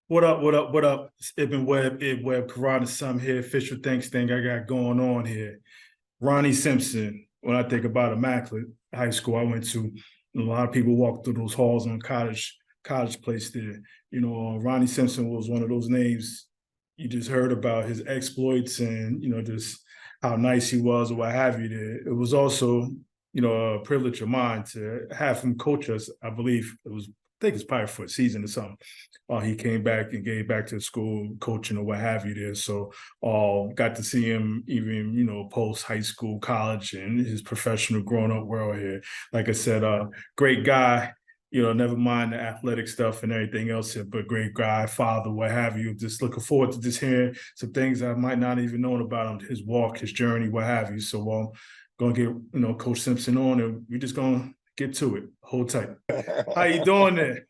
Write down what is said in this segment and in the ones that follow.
What up, what up, what up? It's Ibn Webb, Karate Sum here, official thanks thing I got going on here. Ronnie Simpson, when I think about Immaculate High School I went to, a lot of people walk through those halls on College Place there. Ronnie Simpson was one of those names you just heard about his exploits and, just how nice he was or what have you there. It was also, a privilege of mine to have him coach us. I believe I think it's probably for a season or something. He came back and gave back to the school coaching or what have you there. So got to see him even, post high school, college, and his professional grown up world here. Like I said, great guy, never mind the athletic stuff and everything else here, but great guy, father, what have you. Just looking forward to just hearing some things I might not even known about him, his walk, his journey, what have you. So gonna get, Coach Simpson on, and we're just gonna get to it. Hold tight. How you doing there?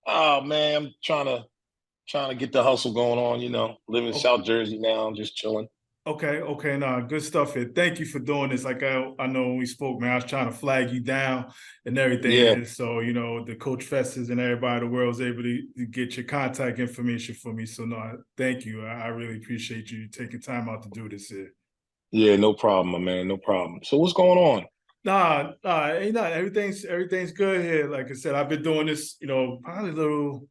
Oh man, I'm trying to get the hustle going on, Living in South Jersey now, just chilling. Okay, nah, good stuff here. Thank you for doing this. Like I know when we spoke, man, I was trying to flag you down and everything. Yeah, And so, the Coach Fesses and everybody in the world was able to get your contact information for me. So no, thank you. I really appreciate you taking time out to do this here. yeah, no problem, my man, no problem. So what's going on? Nah, ain't not everything's good here. Like I said, I've been doing this, probably a little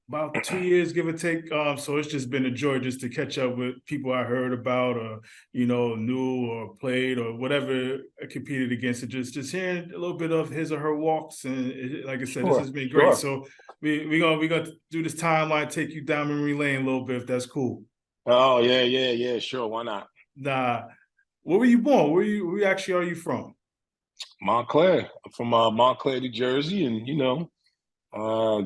about 2 years, give or take. So it's just been a joy just to catch up with people I heard about or, knew or played or whatever I competed against. And just hearing a little bit of his or her walks. And like I said, this Sure, has been great. sure. So we gonna do this timeline, take you down memory lane a little bit, if that's cool. Oh yeah, yeah, yeah, sure. Why not? Nah, where were you born? Where actually are you from? Montclair. I'm from Montclair, New Jersey, and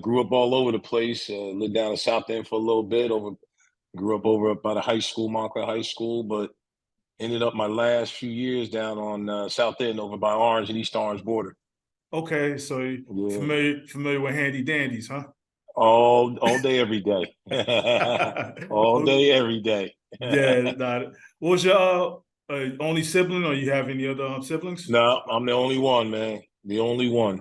grew up all over the place. Lived down in South End for a little bit. Grew up over by the high school, Montclair High School, but ended up my last few years down on South End over by Orange and East Orange border. Okay, so you Yeah, familiar with handy dandies, huh? all day, every day, all day, every day. Yeah, nah. What was your only sibling, or you have any other siblings? No, I'm the only one, man. The only one.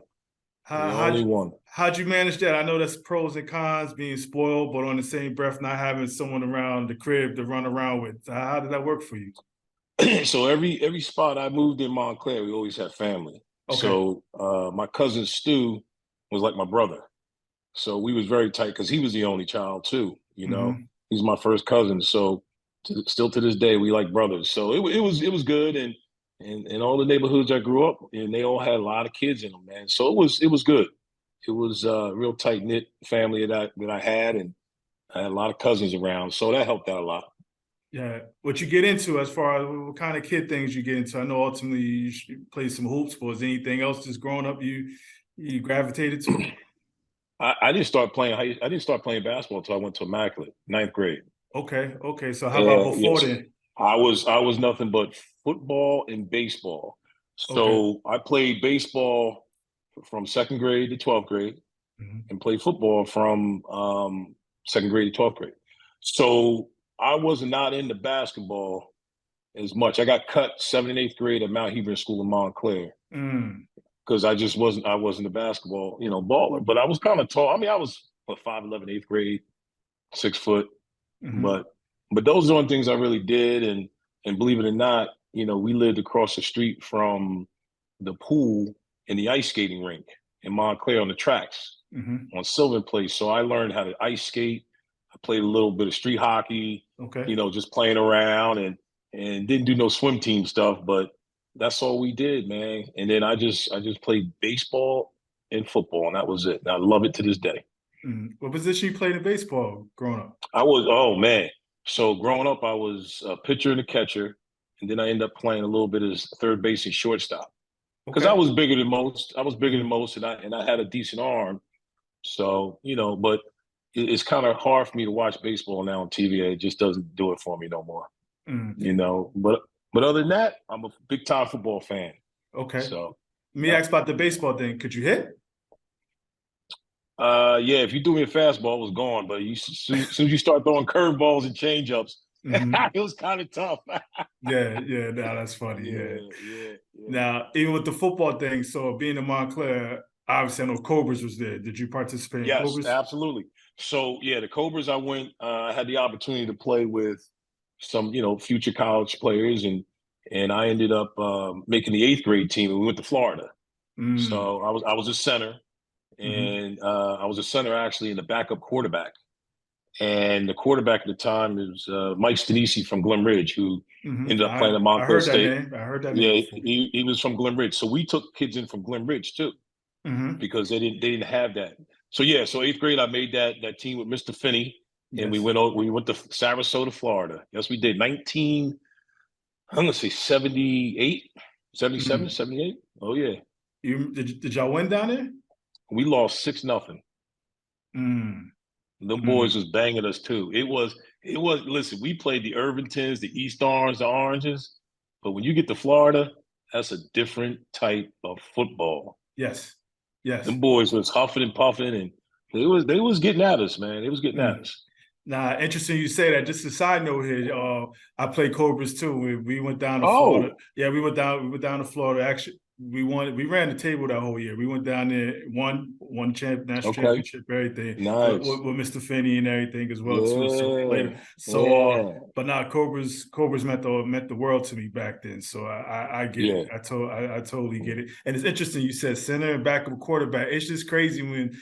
How The how'd only you, one. how'd you manage that? I know that's pros and cons being spoiled, but on the same breath, not having someone around the crib to run around with. How did that work for you? So every spot I moved in Montclair, we always had family. Okay. So my cousin Stu was like my brother. So we was very tight because he was the only child too. Hmm. He's my first cousin. So still to this day, we like brothers. So it was good, and all the neighborhoods I grew up in, they all had a lot of kids in them, man. So it was good. It was a real tight knit family that I had, and I had a lot of cousins around, so that helped out a lot. Yeah. What you get into as far as what kind of kid things you get into? I know ultimately you played some hoops, but is anything else just growing up you gravitated to? I didn't start playing basketball until I went to Immaculate, ninth grade. Okay. So how about And before yes, then? I was nothing but football and baseball. Okay. So I played baseball from second grade to 12th grade Mhm. and played football from second grade to 12th grade. So I was not into basketball as much. I got cut seventh and eighth grade at Mount Hebron School in Montclair Mm. because I wasn't a basketball, baller. But I was kind of tall. I mean, I was what, 5'11", eighth grade, 6 foot. Hmm. But those are the only things I really did. And believe it or not, we lived across the street from the pool and the ice skating rink in Montclair on the tracks Hmm. on Sylvan Place. So I learned how to ice skate. I played a little bit of street hockey, Okay. just playing around and didn't do no swim team stuff, but that's all we did, man. And then I just played baseball and football, and that was it. And I love it to this day. Mm. What position you played in baseball growing up? Oh man. So growing up, I was a pitcher and a catcher, and then I ended up playing a little bit as third base and shortstop because I Okay. was bigger than most. I was bigger than Hmm. most, and I had a decent arm. So but it's kind of hard for me to watch baseball now on TV. It just doesn't do it for me no more. Mm. But other than that, I'm a big time football fan. Okay. So Let me yep. ask about the baseball thing. Could you hit? Yeah, if you threw me a fastball, it was gone. But soon as you start throwing curveballs and changeups, Hmm. it was kind of tough. Yeah. Nah, that's funny. Yeah. Yeah, yeah, yeah. Now, even with the football thing, so being in Montclair, obviously I know Cobras was there. Did you participate in Yes, Cobras? absolutely. So yeah, the Cobras I went. I had the opportunity to play with some, future college players, and I ended up making the eighth grade team. And we went to Florida. Mm, So I was a center, hmm. and I was a center actually in the backup quarterback. And the quarterback at the time was Mike Stanisi from Glen Ridge, who Hmm. ended up playing at I Montclair heard that State. name. I heard that name Yeah, before. he was from Glen Ridge. So we took kids in from Glen Ridge too, Hmm. because they didn't have that. So yeah, so eighth grade I made that team with Mr. Finney, and Yes. we went to Sarasota, Florida. Yes, we did. 19, I'm gonna say 78, 77, Mm. 78. Oh yeah. Did y'all win down there? We lost 6-0. Mm, Them boys mm. was banging us too. It was listen, we played the Irvingtons, the East Orange, the Oranges, but when you get to Florida, that's a different type of football. Yes. Yes. Them boys was huffing and puffing, and they was getting at us, man. They was getting at Mm. us. Nah, interesting you say that. Just a side note here. I played Cobras too. We went down to Florida. Oh, Yeah, we went down to Florida. Actually, we ran the table that whole year. We went down there, won national okay. championship, everything Nice. with Mr. Finney and everything as well too. So later, Yeah. so Yeah. but now Cobras meant the world to me back then. So I get it. Yeah. I totally get it. And it's interesting you said center and backup quarterback. It's just crazy when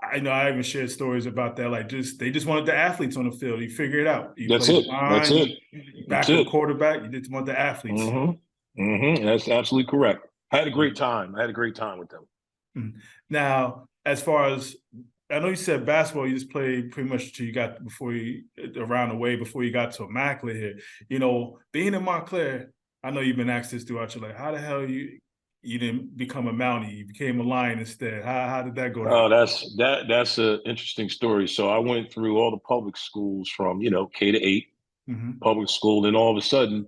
I know I even shared stories about that. Like they just wanted the athletes on the field. You figure it out. You That's play it. That's line, it. you That's backup it. quarterback. You just want the athletes. That's absolutely correct. I had a great Mm-hmm. time. I had a great time with them. Now, as far as I know, you said basketball. You just played pretty much till you got around the way before you got to Immaculate here. Being in Montclair, I know you've been asked this throughout your life. How the hell you didn't become a Mountie? You became a Lion instead. How did that go down? Oh, that's an interesting story. So I went through all the public schools from, K to 8, Mm-hmm. public school. Then all of a sudden,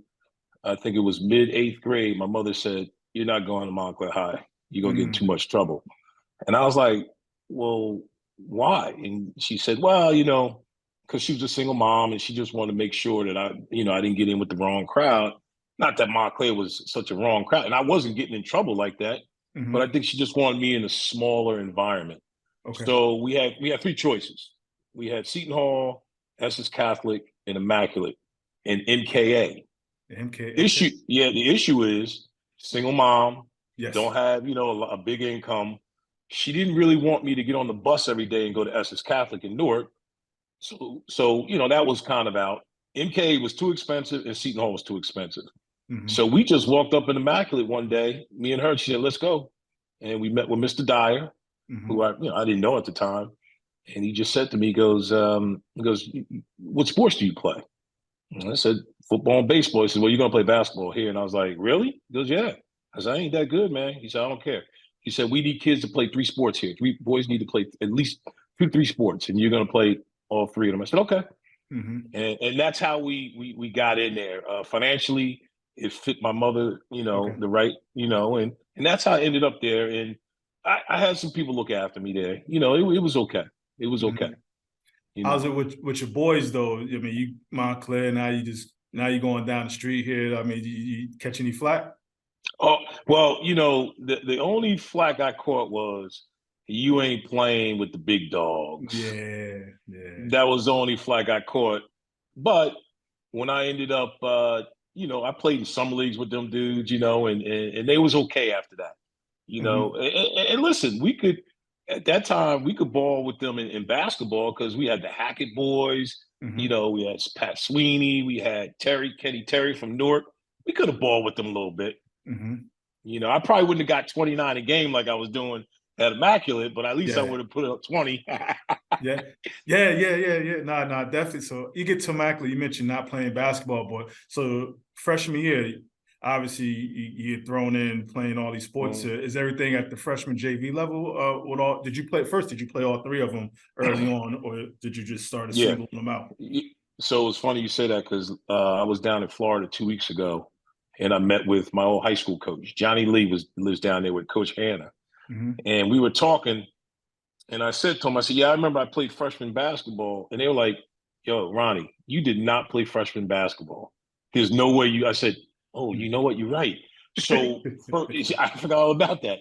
I think it was mid eighth grade, my mother said, "You're not going to Montclair High. You're gonna get in too much trouble." And I was like, "Well, why?" And she said, "Well, because she was a single mom and she just wanted to make sure that I didn't get in with the wrong crowd. Not that Montclair was such a wrong crowd, and I wasn't getting in trouble like that, but I Mm-hmm. think she just wanted me in a smaller environment. Okay. So we had three choices. We had Seton Hall, Essex Catholic, and Immaculate, and MKA. The MK. Okay. The issue is single mom, Yes. don't have a big income. She didn't really want me to get on the bus every day and go to Essex Catholic in Newark. So that was kind of out. MK was too expensive and Seton Hall was too expensive. Mm-hmm. So we just walked up in Immaculate one day, me and her. She said, "Let's go," and we met with Mr. Dyer, who Mm-hmm. I didn't know at the time, and he just said to me, he goes, "What sports do you play?" And I said, "Football and baseball." He said, "Well, you're gonna play basketball here." And I was like, "Really?" He goes, "Yeah." I said, "I ain't that good, man." He said, "I don't care." He said, "We need kids to play three sports here. Three boys need to play at least three sports, and you're gonna play all three of them." I said, "Okay." Mm-hmm. And that's how we got in there. Financially, it fit my mother, Okay. the right, and that's how I ended up there. And I had some people look after me there. It was okay. It was okay. Mm-hmm. You How's know. it with your boys though? I mean, you Montclair now you going down the street here. I mean, you catch any flack? Oh, well, the only flack I caught was you ain't playing with the big dogs. Yeah, yeah. That was the only flag I caught. But when I ended up, I played in summer leagues with them dudes, and they was okay after that. Mm-hmm. And listen, we could at that time we could ball with them in basketball because we had the Hackett boys, Mm-hmm. we had Pat Sweeney, we had Kenny Terry from Newark. We could have balled with them a little bit. Mm-hmm. I probably wouldn't have got 29 a game like I was doing at Immaculate, but at least I Yeah. would have put up 20. Yeah, yeah. Nah, definitely. So you get to Immaculate, you mentioned not playing basketball, but so freshman year, obviously you're thrown in playing all these sports. Is everything at the freshman JV level? What all did you play first? Did you play all three of them early on, or did you just start Yeah. singling them out? So it's funny you say that because I was down in Florida 2 weeks ago, and I met with my old high school coach. Johnny Lee lives down there with Coach Hannah, Mm-hmm. and we were talking. And I said to him, I said, "Yeah, I remember I played freshman basketball," and they were like, "Yo, Ronnie, you did not play freshman basketball. There's no way you." I said, "Oh, you know what? You're right." So I forgot all about that.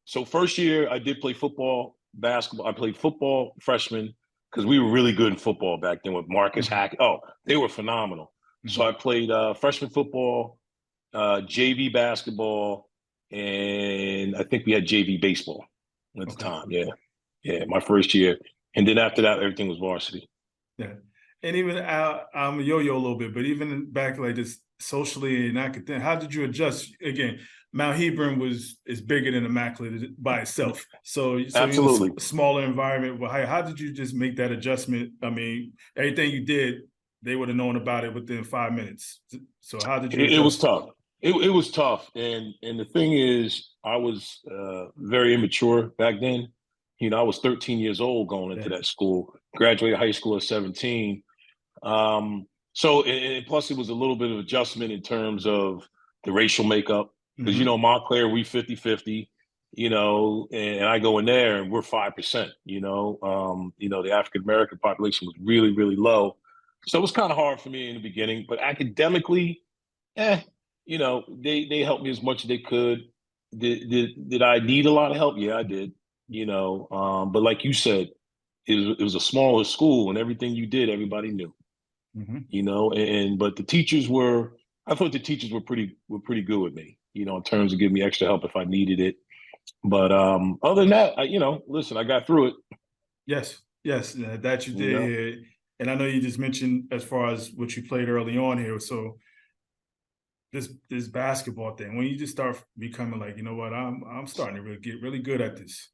So first year I did play football, basketball. I played football freshman because we were really good in football back then with Marcus Mhm. Hackett. Oh, they were phenomenal. So Mhm. I played freshman football, JV basketball, and I think we had JV baseball at the Okay. time. Yeah, yeah, my first year, and then after that, everything was varsity. Yeah. And even I'm a yo-yo a little bit, but even back like this socially and academic, how did you adjust? Again, Mount Hebron is bigger than Immaculate by itself. So you know, Absolutely. smaller environment. Well, how did you just make that adjustment? I mean, everything you did, they would have known about it within 5 minutes. So how did you It was adjust? tough. It was tough, and the thing is, I was very immature back then. You know, I was 13 years old going into Yeah. that school. Graduated high school at 17. So, and plus, it was a little bit of adjustment in terms of the racial makeup. Because, you Mm-hmm. know, Montclair, we 50-50, you know, and I go in there and we're 5%, you know, the African American population was really, really low. So it was kind of hard for me in the beginning, but academically, eh, you know, they helped me as much as they could. Did I need a lot of help? Yeah, I did. You know, but like you said, it was a smaller school, and everything you did, everybody knew. Mm-hmm. You know, and but the teachers were, I thought the teachers were pretty good with me. You know, in terms of giving me extra help if I needed it. But other than that, you know, listen, I got through it. Yes, yes, that you You did know. here. And I know you just mentioned as far as what you played early on here. So this basketball thing, when you just start becoming like, you know what, I'm starting to really get really good at this.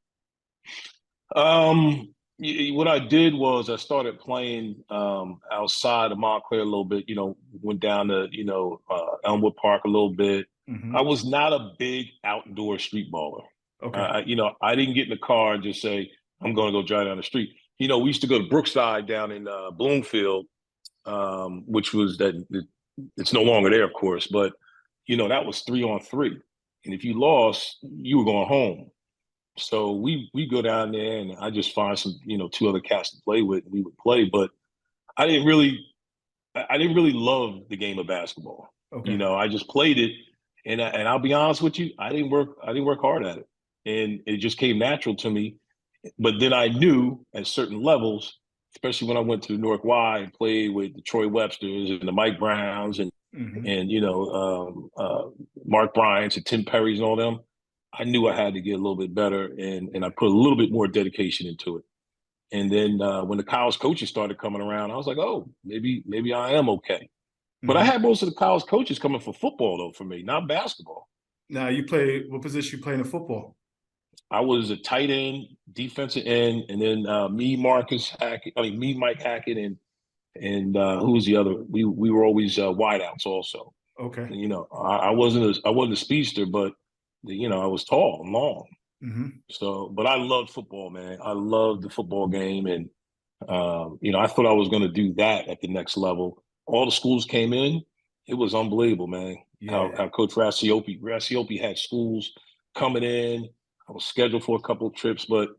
What I did was I started playing outside of Montclair a little bit. You know, went down to Elmwood Park a little bit. I Mm-hmm. was not a big outdoor street baller. Okay. I didn't get in the car and just say I'm going to go drive down the street. You know, we used to go to Brookside down in Bloomfield, which was that it's no longer there, of course, but you know that was 3-on-3, and if you lost, you were going home. So we go down there, and I just find some, two other cats to play with, and we would play. But I didn't really, I didn't really love the game of basketball. You Okay. know, I just played it, and I'll be honest with you, I didn't work hard at it, and it just came natural to me. But then I knew at certain levels, especially when I went to the North Y and played with the Troy Websters and the Mike Browns Mm-hmm. and Mark Bryant's and Tim Perry's and all them. I knew I had to get a little bit better, and I put a little bit more dedication into it. And then when the college coaches started coming around, I was like, oh, maybe I am okay. But I Mm-hmm. had most of the college coaches coming for football though, for me, not basketball. Now you play what position you play in football? I was a tight end, defensive end, and then me, Marcus Hackett. I mean, me, Mike Hackett, and who was the other? We were always wideouts also. Okay. You know, I wasn't a speedster, but I was tall and long. Mm-hmm. So, but I loved football, man. I loved the football game, and I thought I was going to do that at the next level. All the schools came in; it was unbelievable, man. How Yeah. how Coach Rassiopi had schools coming in. I was scheduled for a couple of trips, but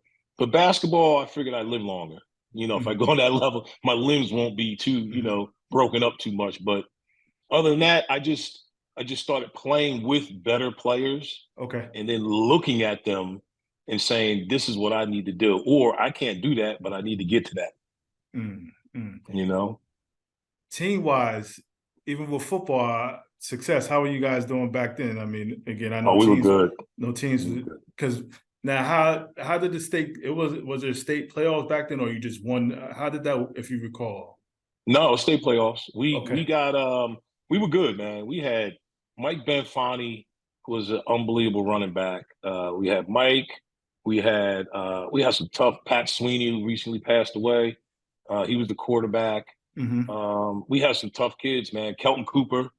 basketball, I figured I'd live longer. You know, if I Mm-hmm. go on that level, my limbs won't be too, Mm-hmm. broken up too much. But other than that, I just started playing with better players Okay. and then looking at them and saying, this is what I need to do. Or I can't do that, but I need to get to that, Mm-hmm. you know? Team wise, even with football success, how were you guys doing back then? I mean, again, I know Oh, we were teams, good. no teams, We were good. because now how did the state? It was there state playoffs back then, or you just won? How did that, if you recall? No, state playoffs. We Okay. got we were good, man. We had Mike Benfani, who was an unbelievable running back. We had Mike. We had some tough Pat Sweeney, who recently passed away. He was the quarterback. Mm-hmm. We had some tough kids, man. Kelton Cooper,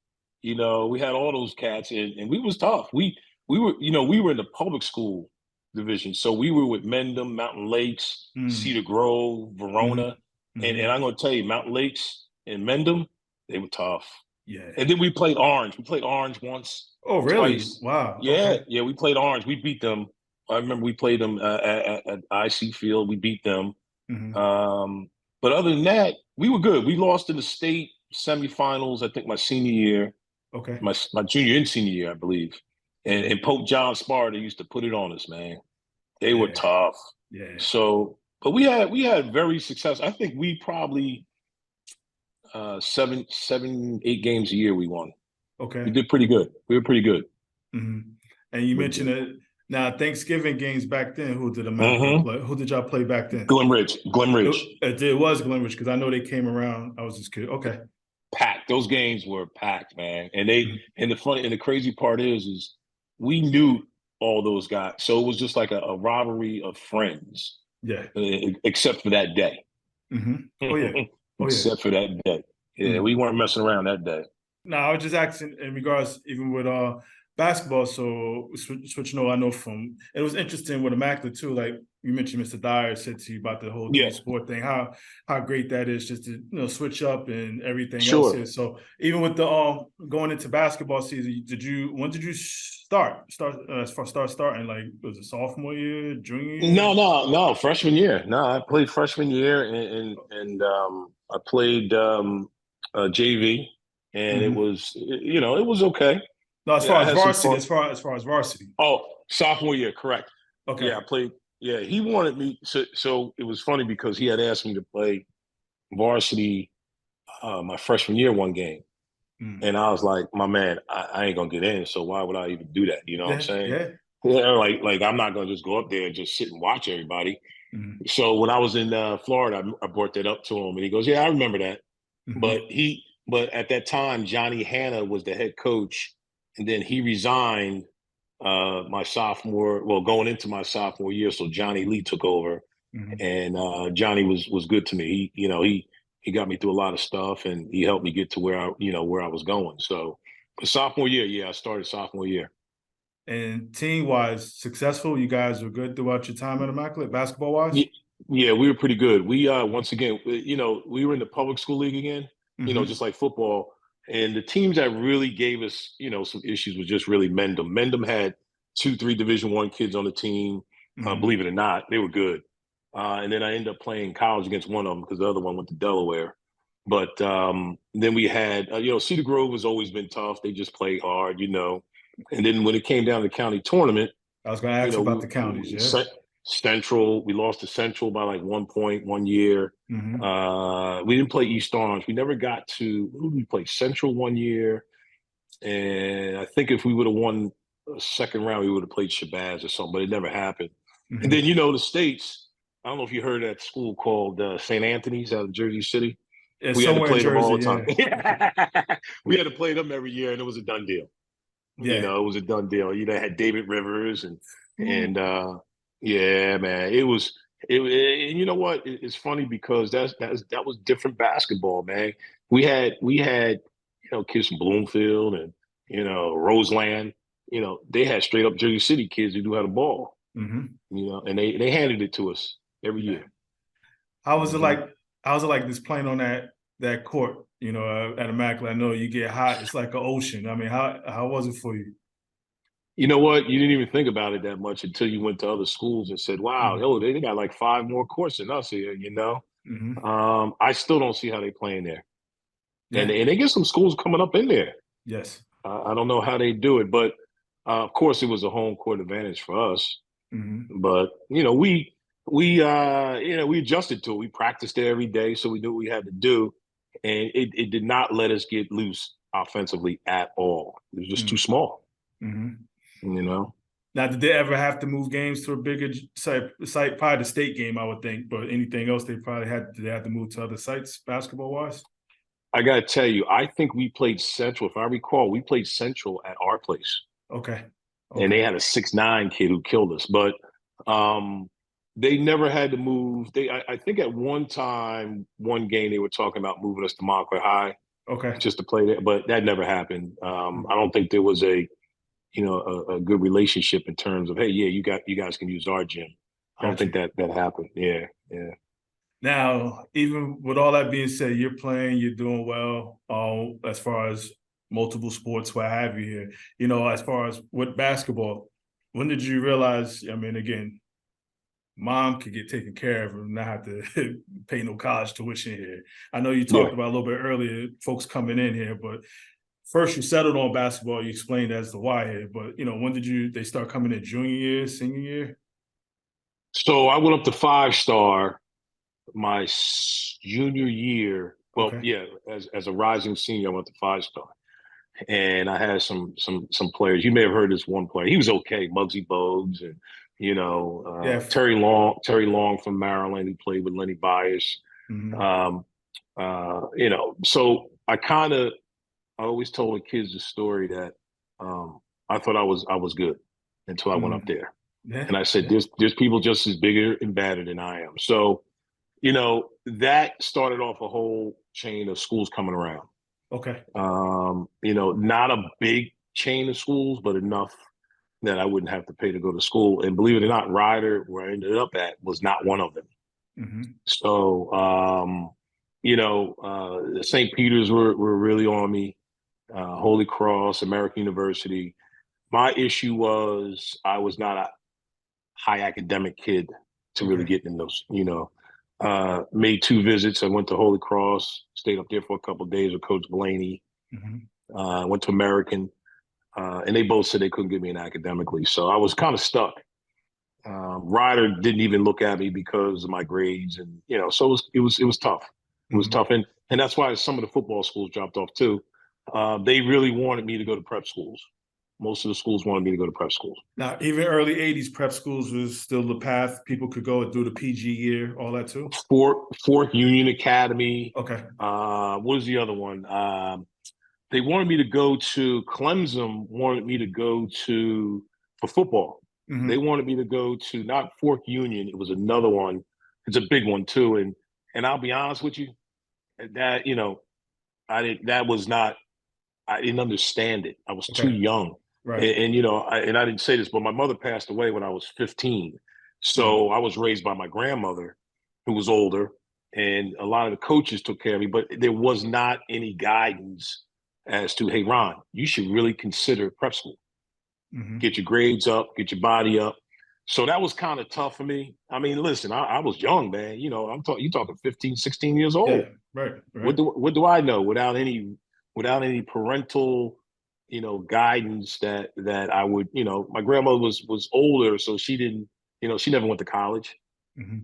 we had all those cats, and we was tough. We were in the public school division, so we were with Mendham, Mountain Lakes, Cedar Grove, Mm-hmm. Verona, and Mm-hmm. I'm going to tell you, Mountain Lakes and Mendham, they were tough. Yeah. And then we played Orange. We played Orange once, Oh, really? twice. Wow. Yeah, Okay. yeah, we played Orange. We beat them. I remember we played them at IC Field. We beat them. Mm-hmm. Um, but other than that, we were good. We lost in the state semifinals, I think my senior year, Okay. my junior and senior year, I believe. and Pope John Sparta used to put it on us, man. They were Yeah, tough. yeah. So, but we had very successful. I think we probably 8 games a year we won. We Okay. did pretty good. We were pretty good. Hmm. And you Pretty mentioned good. it now. Thanksgiving games back then. Who did Immaculate Mm-hmm. play? Who did y'all play back then? Glen Ridge. Glen Ridge. It was Glenridge because I know they came around. I was just kidding. Okay. Packed. Those games were packed, man. And Mhm. the crazy part is we knew all those guys. So it was just like a rivalry of friends, Yeah. except for that day. Hmm. Oh yeah. Oh yeah. Except for that day. Yeah, Mhm. we weren't messing around that day. No, I was just asking in regards even with basketball. So switching over, I know from it was interesting with Immaculate too. Like you mentioned, Mr. Dyer said to you about the whole three Yeah, sport thing. How great that is just to switch up and everything else sure. here. So even with the going into basketball season, when did you starting like was it sophomore year, junior year? No. Freshman year. No, I played freshman year, and I played JV, and it Hmm. was it was okay. No, as Yeah, far I as had some varsity, fun. as far as varsity. Oh, sophomore year, correct. Okay. Yeah, I played. Yeah, he wanted me. So it was funny because he had asked me to play varsity my freshman year one game, Mm. and I was like, my man, I ain't gonna get in. So why would I even do that? You know what I'm Yeah, saying? yeah. Yeah, like I'm not gonna just go up there and just sit and watch everybody. Mm-hmm. So when I was in Florida, I brought that up to him, and he goes, "Yeah, I remember that." Mm-hmm. But at that time, Johnny Hanna was the head coach, and then he resigned my sophomore, well, going into my sophomore year. So Johnny Lee took over, Mm-hmm. and Johnny was good to me. He got me through a lot of stuff, and he helped me get to where I was going. So sophomore year, yeah, I started sophomore year. And team wise, successful. You guys were good throughout your time at Immaculate, basketball wise. Yeah, yeah, we were pretty good. We once again, we were in the public school league again, Mm-hmm. just like football. And the teams that really gave us, some issues was just really Mendham. Mendham had 2, 3 Division I kids on the team. Mm-hmm. Believe it or not, they were good. And then I ended up playing college against one of them because the other one went to Delaware. But then we had, Cedar Grove has always been tough. They just play hard. And then when it came down to the county tournament, I was going to you ask know, you about we, the counties. we Yeah. Central. We lost to Central by like 1 point 1 year. Mm-hmm. We didn't play East Orange. We never got to. Who did we play? Central 1 year, and I think if we would have won a second round, we would have played Shabazz or something. But it never happened. And Mm-hmm. then the states. I don't know if you heard of that school called St. Anthony's out of Jersey City. It's We had to somewhere in play them all Jersey. the time. Yeah. We had to play them every year, and it was a done deal. Yeah. It was a done deal. Had David Rivers and Ooh. yeah, man, and you know what? It's funny because that was different basketball, man. We had kids from Bloomfield and Roseland. They had straight up Jersey City kids who knew how to ball. Mm-hmm. And they handed it to us every Yeah. year. How was it Hmm. like? How was it like just playing on that court? At Immaculate, I know you get hot. It's like an ocean. I mean, how was it for you? You know what? You didn't even think about it that much until you went to other schools and said, "Wow, Mm-hmm. they got like 5 more courts than us here." Mm-hmm. I still don't see how they play in there, and Yeah. they get some schools coming up in there. Yes. I don't know how they do it, but of course it was a home court advantage for us. Mm-hmm. But we adjusted to it. We practiced there every day, so we knew what we had to do, and it did not let us get loose offensively at all. It was just too small, Mm-hmm. you know. Now, did they ever have to move games to a bigger site? Probably the state game, I would think. But anything else, they probably did they have to move to other sites, basketball wise? I got to tell you, I think we played Central. If I recall, we played Central at our place, Okay. and they Okay. had a 6'9" kid who killed us. But um, they never had to move. I think at one time, one game, they were talking about moving us to Montclair High Okay. just to play there, but that never happened. I don't think there was a good relationship in terms of, hey, yeah, you guys can use our gym. I don't Got think you. that happened. Yeah, yeah. Now, even with all that being said, you're playing, you're doing well, as far as multiple sports, what have you here. As far as with basketball, when did you realize? I mean, again, mom could get taken care of and not have to pay no college tuition here. I know you Yeah. talked about a little bit earlier, folks coming in here, but first you settled on basketball. You explained as the why here, but when did they start coming in junior year, senior year? So I went up to 5-star my junior year. Well, Okay. yeah, as a rising senior, I went to 5-star, and I had some players. You may have heard this one player. He was okay, Muggsy Bogues, and Yeah. Terry Long from Maryland. He played with Lenny Bias. Hmm. Um, so I always told the kids the story that I thought I was good until I went up Hmm. there, Yeah. and I said, Yeah. there's people just as bigger and badder than I am. So that started off a whole chain of schools coming around. Okay. Not a big chain of schools, but enough that I wouldn't have to pay to go to school. And believe it or not, Ryder, where I ended up at, was not one of them. Hmm. So, St. Peter's were really on me. Holy Cross, American University. My issue was I was not a high academic kid to really Okay. get in those. Made 2 visits. I went to Holy Cross, stayed up there for a couple of days with Coach Blaney. Hmm. Went to American, and they both said they couldn't get me in academically. So I was kind of stuck. Ryder didn't even look at me because of my grades, and so it was tough. It was Hmm. tough, and that's why some of the football schools dropped off too. They really wanted me to go to prep schools. Most of the schools wanted me to go to prep schools. Now, even early '80s prep schools was still the path people could go through the PG year, all that too. Fort Union Academy. Okay. What was the other one? They wanted me to go to Clemson. Wanted me to go to for football. They Hmm. wanted me to go to not Fort Union. It was another one. It's a big one too. And I'll be honest with you, that I didn't. That was not. I didn't understand it. I was too Okay. young, Right. and I didn't say this, but my mother passed away when I was 15. Mm. So I was raised by my grandmother, who was older, and a lot of the coaches took care of me. But there was not any guidance as to, hey, Ron, you should really consider prep school. Hmm. Get your grades up, get your body up. So that was kind of tough for me. I mean, listen, I was young, man. You talking 15, 16 years Yeah. old. Right. What Right. do what do I know without any parental, guidance that I would, my grandmother was older, so she didn't, she never went to college. Hmm.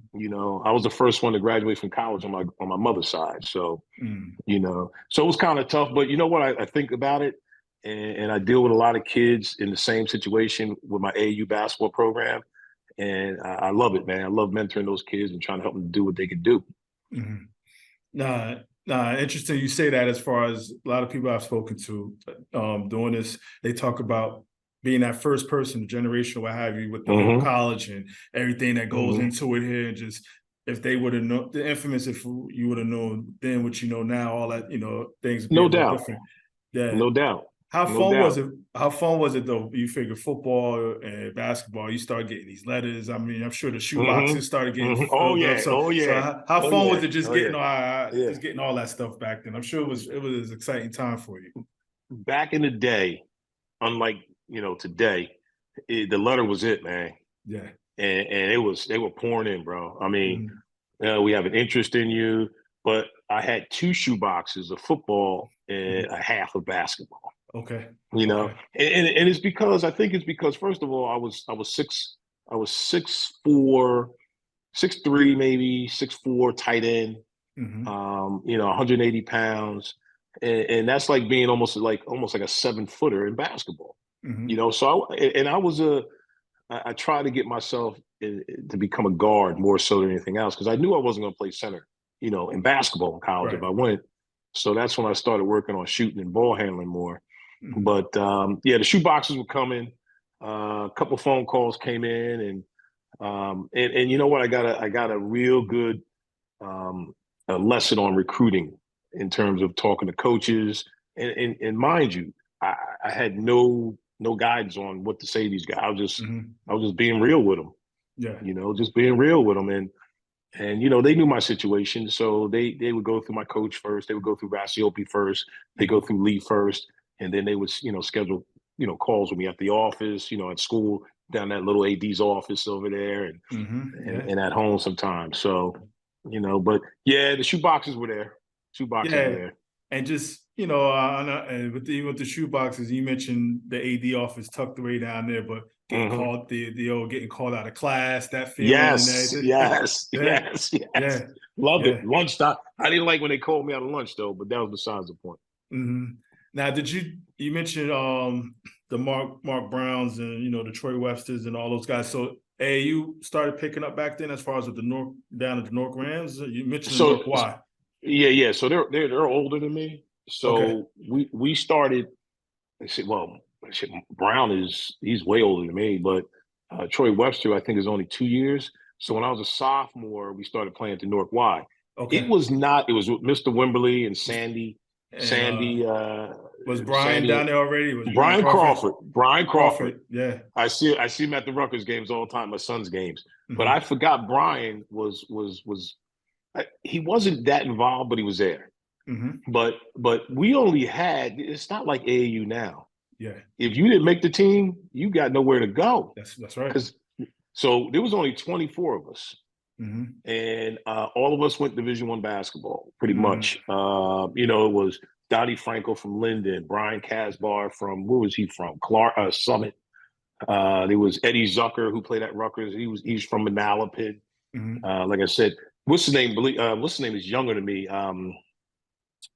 I was the first one to graduate from college on my mother's side. So, Mm. so it was kind of tough, but you know what? I think about it, and I deal with a lot of kids in the same situation with my AAU basketball program. And I love it, man. I love mentoring those kids and trying to help them do what they can do. Hmm. Nah, interesting you say that. As far as a lot of people I've spoken to doing this, they talk about being that first person, generation, what have you, with the whole Hmm. college and everything that goes Hmm. into it here. Just if they would have known the infamous, if you would have known then what you know now, all that, things would be a No little doubt. different. Yeah. No doubt. How No fun was doubt. it? How fun was it though? You figure football and basketball, you start getting these letters. I mean, I'm sure the shoe Hmm. boxes started getting Hmm. Oh filled up. yeah. So, Oh so yeah. how Oh fun yeah. was it Oh yeah. Yeah. just getting all that stuff back then? I'm sure it was an exciting time for you. Back in the day, unlike today, the letter was it, man, Yeah. and they were pouring in, bro. I mean, Mhm. we have an interest in you, but I had 2 shoe boxes of football and Mhm. a half of basketball. Okay. You know, Okay. and it's because I think it's because first of all, I was 6'4", 6'3", maybe 6'4", tight end. Hmm. 180 pounds, and that's like being almost like a 7-footer in basketball. Hmm. So I tried to get myself to become a guard more so than anything else because I knew I wasn't going to play center, in basketball in college if Right. I went. So that's when I started working on shooting and ball handling more. Hmm. But yeah, the shoe boxes were coming. A couple phone calls came in, and you know what? I got a real good a lesson on recruiting in terms of talking to coaches. And mind you, I, I had no guidance on what to say to these guys. Hmm. I was just being real with them, Yeah. just being real with them. And they knew my situation, so they would go through my coach first. They would go through Rasiopi first. They go Hmm. through Lee first, and then they would schedule calls with me at the office, at school, down that little AD's office over there, and Hmm. and, Yeah. and at home sometimes. So, but yeah, the shoe boxes were there. Shoe boxes were Yeah. there. And just, and with the shoe boxes, you mentioned the AD office tucked away down there, but getting Mhm. called the old getting called out of class, that feeling and Yes, everything. yes, Yeah, yes, yeah, yes. Loved it. yeah. Lunchtime. I didn't like when they called me out of lunch though, but that was besides the point. Hmm. Now, did you mentioned the Mark Browns and the Troy Websters and all those guys? So AAU started picking up back then as far as with the North down at the North Rams. You mentioned the North So Y. yeah, yeah. So they're older than me. Okay, So we started. I said, well, shit, Brown he's way older than me, but Troy Webster I think is only 2 years. So when I was a sophomore, we started playing at the North Y. It okay. was not. It was with Mr. Wimberly and And was Brian Sandy, down there already? Was Brian Brian Crawford? Crawford, Brian Crawford. Crawford, yeah. I see him at the Rutgers games all the time, my son's games. But I Hmm. forgot Brian was he wasn't that involved, but he was there. Hmm. But we only had. It's not like AAU now. Yeah, If you didn't make the team, you got nowhere to go. that's right. Because so there was only 24 of us, Hmm. and all of us went Division I basketball, pretty Hmm. much. It was Donnie Franco from Linden, Brian Casbar from where was he from? Clark Summit. There was Eddie Zucker who played at Rutgers. He's from Manalapan. Hmm. Like I said, what's the name? What's the name is younger than me.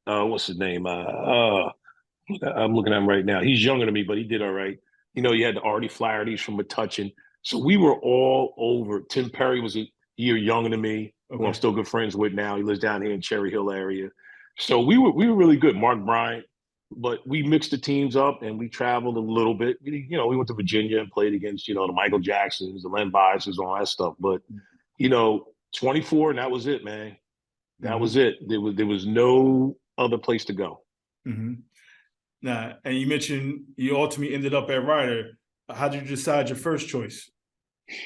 What's his name? I'm looking at him right now. He's younger than me, but he did all right. You had the Artie Flaherty's from Metuchen. So we were all over. Tim Perry was a year younger than me, who I'm Okay. still good friends with now. He lives down here in Cherry Hill area. So we were really good. Mark Bryant, but we mixed the teams up and we traveled a little bit. We went to Virginia and played against the Michael Jacksons, the Len Biases, all that stuff. But 24, and that was it, man. That was Hmm. it. There was no other place to go. Hmm. Now, and you mentioned you ultimately ended up at Rider. How did you decide your first choice?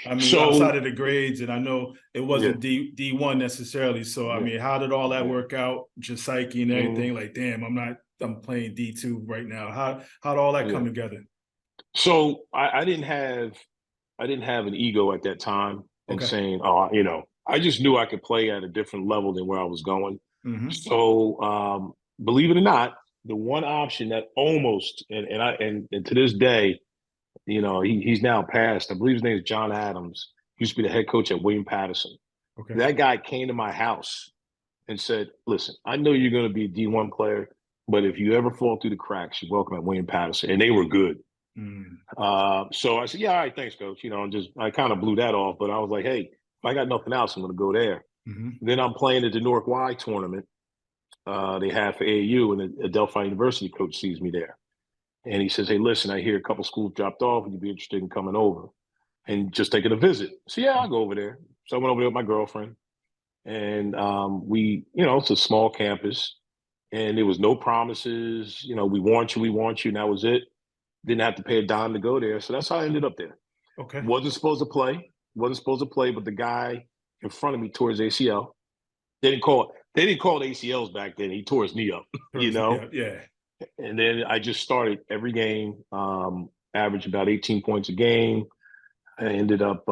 I mean, outside So of the grades, and I know it yeah, wasn't D1 necessarily. So I yeah, mean, how did all that yeah. work out? Just psyche and Mhm. everything. Like, damn, I'm playing D2 right now. How did all that Yeah. come together? So I didn't have an ego at that time and Okay. saying, oh, I just knew I could play at a different level than where I was going. Hmm. So believe it or not, the one option that almost and to this day, he's now passed. I believe his name is John Adams. He used to be the head coach at William Patterson. Okay. That guy came to my house and said, "Listen, I know you're going to be a D1 player, but if you ever fall through the cracks, you're welcome at William Patterson." And they were good. Mm. So I said, "Yeah, all right, thanks, coach." And just I kind of blew that off, but I was like, "Hey, if I got nothing else, I'm going to go there." Hmm. Then I'm playing at the North Y tournament they had for AAU, and the Delphi University coach sees me there, and he says, "Hey, listen, I hear a couple schools dropped off. Would you be interested in coming over and just taking a visit?" So yeah, I'll go over there. So I went over there with my girlfriend, and it's a small campus, and there was no promises. We want you, and that was it. Didn't have to pay a dime to go there, so that's how I ended up there. Okay. Wasn't supposed to play, but the guy in front of me tore his ACL. They didn't call it ACLs back then. He tore his knee up, Yeah. Yeah. And then I just started every game, averaged about 18 points a game. I ended up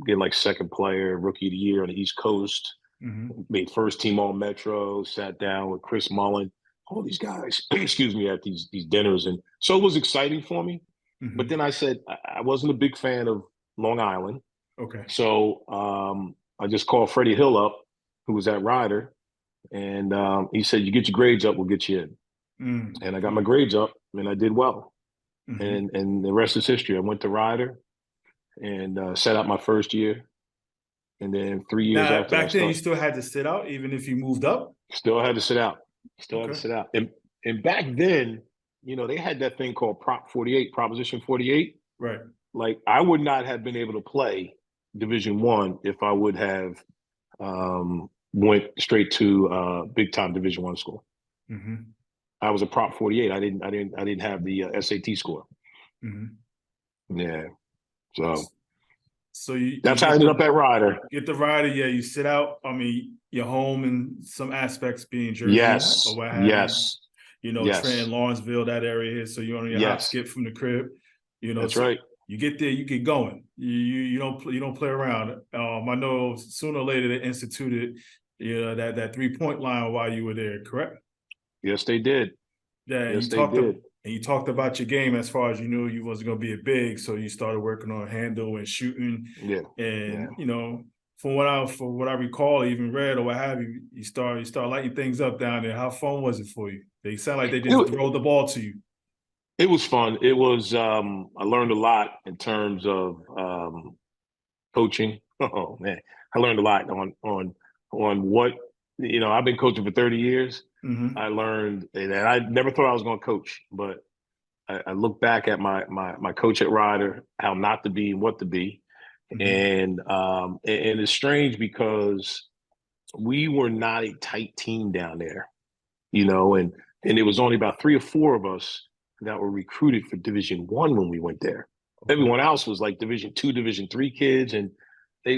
getting like second player, rookie of the year on the East Coast. Hmm. Made first team All Metro. Sat down with Chris Mullen, all these guys. excuse me, at these dinners, and so it was exciting for me. But Hmm. then I said I wasn't a big fan of Long Island, Okay. so I just called Freddie Hill up, who was at Ryder, and he said, "You get your grades up, we'll get you in." And I got my Mm. grades up, and I did well. Hmm. And the rest is history. I went to Ryder and sat out my first year, and then 3 years Now, after that, I back then, you started. still had to sit out, even if you moved up. Still had to sit out. Still had to Okay. sit out. And back then, they had that thing called Prop 48, Proposition 48. Right. Like I would not have been able to play Division I if I would have went straight to big time Division I school. Hmm. I was a Prop 48. I didn't have the SAT score. Hmm. Yeah. So So you that's how I ended up at Ryder. get the rider, yeah, you sit out. I mean, you're home in some aspects being Jersey or Yes. what have you. Yes. Trenton, Yes. Lawrenceville, that area here. So you're only a hop Yes. skip from the crib. That's So right. you get there, you get going. You don't play around. I know sooner or later they instituted that 3-point line while you were there. Correct? Yes, they did. Yeah, Yes, they did. and you talked about your game as far as you knew you wasn't gonna be a big, so you started working on handle and shooting. Yeah, yeah. And from what I recall, even read or what have you, you start lighting things up down there. How fun was it for you? They sound like they just It, throw the ball to you. it was fun. It was. I learned a lot in terms of coaching. Oh man, I learned a lot on what I've been coaching for 30 years. Hmm. I learned, and I never thought I was going to coach, but I look back at my coach at Ryder, how not to be and what to be, Hmm. and it's strange because we were not a tight team down there, and it was only about 3 or 4 of us that were recruited for Division 1 when we went there. Okay. Everyone else was like Division 2, Division 3 kids, and they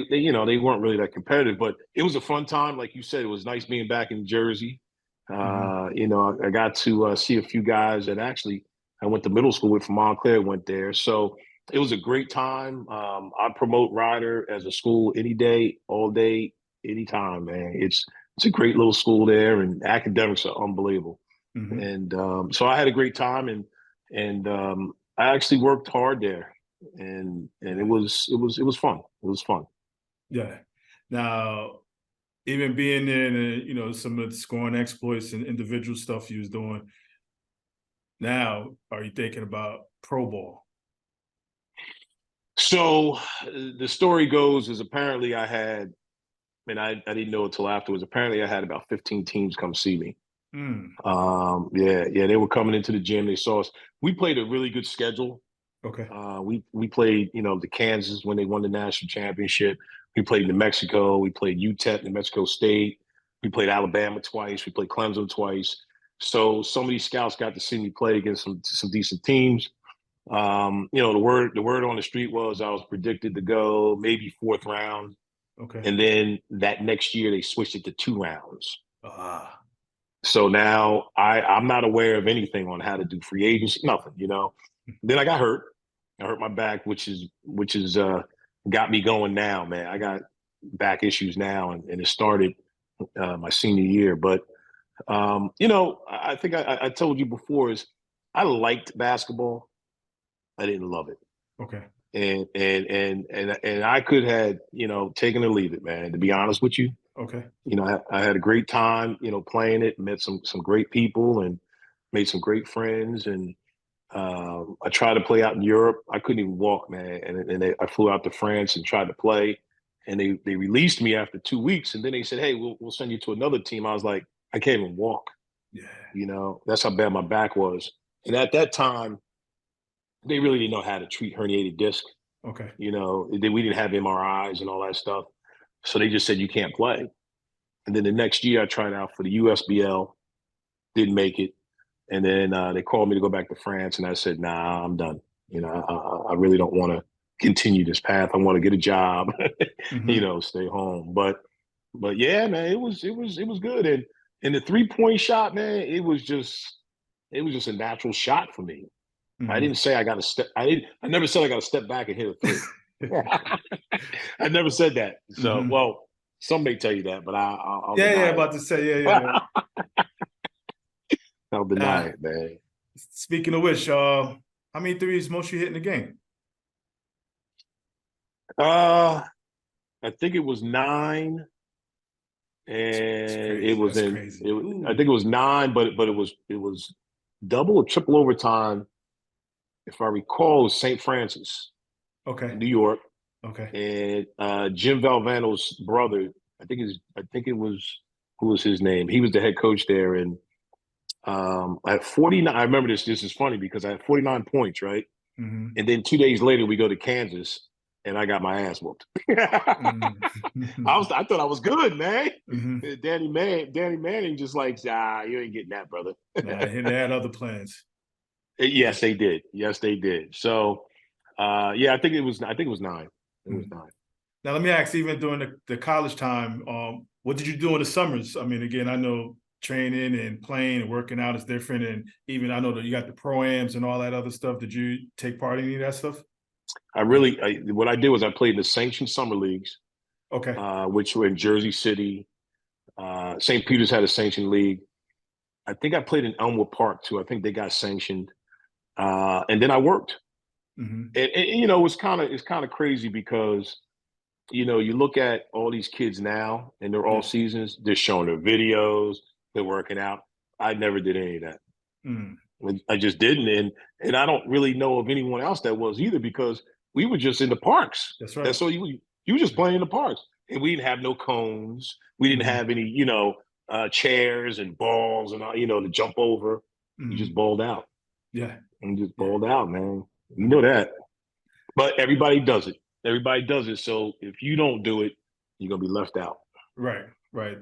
weren't really that competitive. But it was a fun time, like you said. It was nice being back in Jersey. Hmm. I got to see a few guys that actually I went to middle school with from Montclair went there, so it was a great time. I promote Ryder as a school any day, all day, anytime, man. It's a great little school there, and academics are unbelievable. Hmm. And so I had a great time, and I actually worked hard there, and Yeah. it was fun. It was fun. Yeah. Now, even being there and some of the scoring exploits and individual stuff you was doing, now are you thinking about pro ball? So the story goes is apparently I had, and I didn't know until afterwards. Apparently, I had about 15 teams come see me. Mm. Yeah, they were coming into the gym. They saw us. We played a really good schedule. Okay. We played, the Kansas when they won the national championship. We played New Mexico. We played UTEP, New Mexico State. We played Alabama twice. We played Clemson twice. So some of these scouts got to see me play against some decent teams. The word on the street was I was predicted to go maybe fourth round, Okay. and then that next year they switched it to 2 rounds. Ah. So now I'm not aware of anything on how to do free agency, nothing. Then I got hurt. I hurt my back, which is got me going now, man. I got back issues now, and it started my senior year. But I think I told you before is I liked basketball. I didn't love it, Okay. and I could have taken or leave it, man. To be honest with you, Okay. I had a great time, playing it. Met some great people and made some great friends. And I tried to play out in Europe. I couldn't even walk, man. And I flew out to France and tried to play. And they released me after 2 weeks. And then they said, "Hey, we'll send you to another team." I was like, I can't even walk. Yeah. That's how bad my back was. And at that time, they really didn't know how to treat herniated disc. Okay. We didn't have MRIs and all that stuff. So they just said you can't play. And then the next year, I tried out for the USBL, didn't make it. And then they called me to go back to France, and I said, "Nah, I'm done. I really don't want to continue this path. I want to get a job, Hmm. stay home." But yeah, man, it was good. And the 3-point shot, man, it was just a natural shot for me. I Hmm. didn't say I got to step. I never said I got to step back and hit a three. I never said that. So, Hmm. well, some may tell you that, but I'll Yeah. Yeah. deny About to say. Yeah. Yeah. it. I'll deny Now, it, man. speaking of which, how many threes most you hit in the game? Uh, I think it was 9, It's and it crazy. was That's in. crazy. I Ooh. think it was 9, but it was double or triple overtime. If I recall, it was St. Francis, Okay. New York, Okay. and Jim Valvano's brother. I think it was who was his name. He was the head coach there, and I had 49. I remember this. This is funny because I had 49 points, right? Hmm. And then 2 days later, we go to Kansas, and I got my ass whooped. Hmm. I thought I was good, man. Hmm. Danny Manning just like, you ain't getting that, brother. Nah, they had other plans. Yeah. Yes, they did. Yes, they did. So, yeah, I think it was 9. It was Mhm. 9. Now let me ask, even during the college time, what did you do in the summers? I mean, again, I know training and playing and working out is different, and even I know that you got the pro-ams and all that other stuff. Did you take part in any of that stuff? What I did was I played in the sanctioned summer leagues, Okay. which were in Jersey City. St. Peter's had a sanctioned league. I think I played in Elmwood Park too. I think they got sanctioned. And then I worked. Hmm. And it's kind of crazy because you look at all these kids now and they're all Yeah. seasons, they're showing their videos, they're working out. I never did any of that. Mm. I just didn't, and I don't really know of anyone else that was either because we were just in the parks. That's right. That's all you were just playing in the parks, and we didn't have no cones. We didn't Hmm. have any chairs and balls and to jump over. You just Hmm. balled out Yeah. and just Yeah. balled out, man. You know Hmm. that, but everybody does it. Everybody does it. So if you don't do it, you're gonna be left out. Right. Right.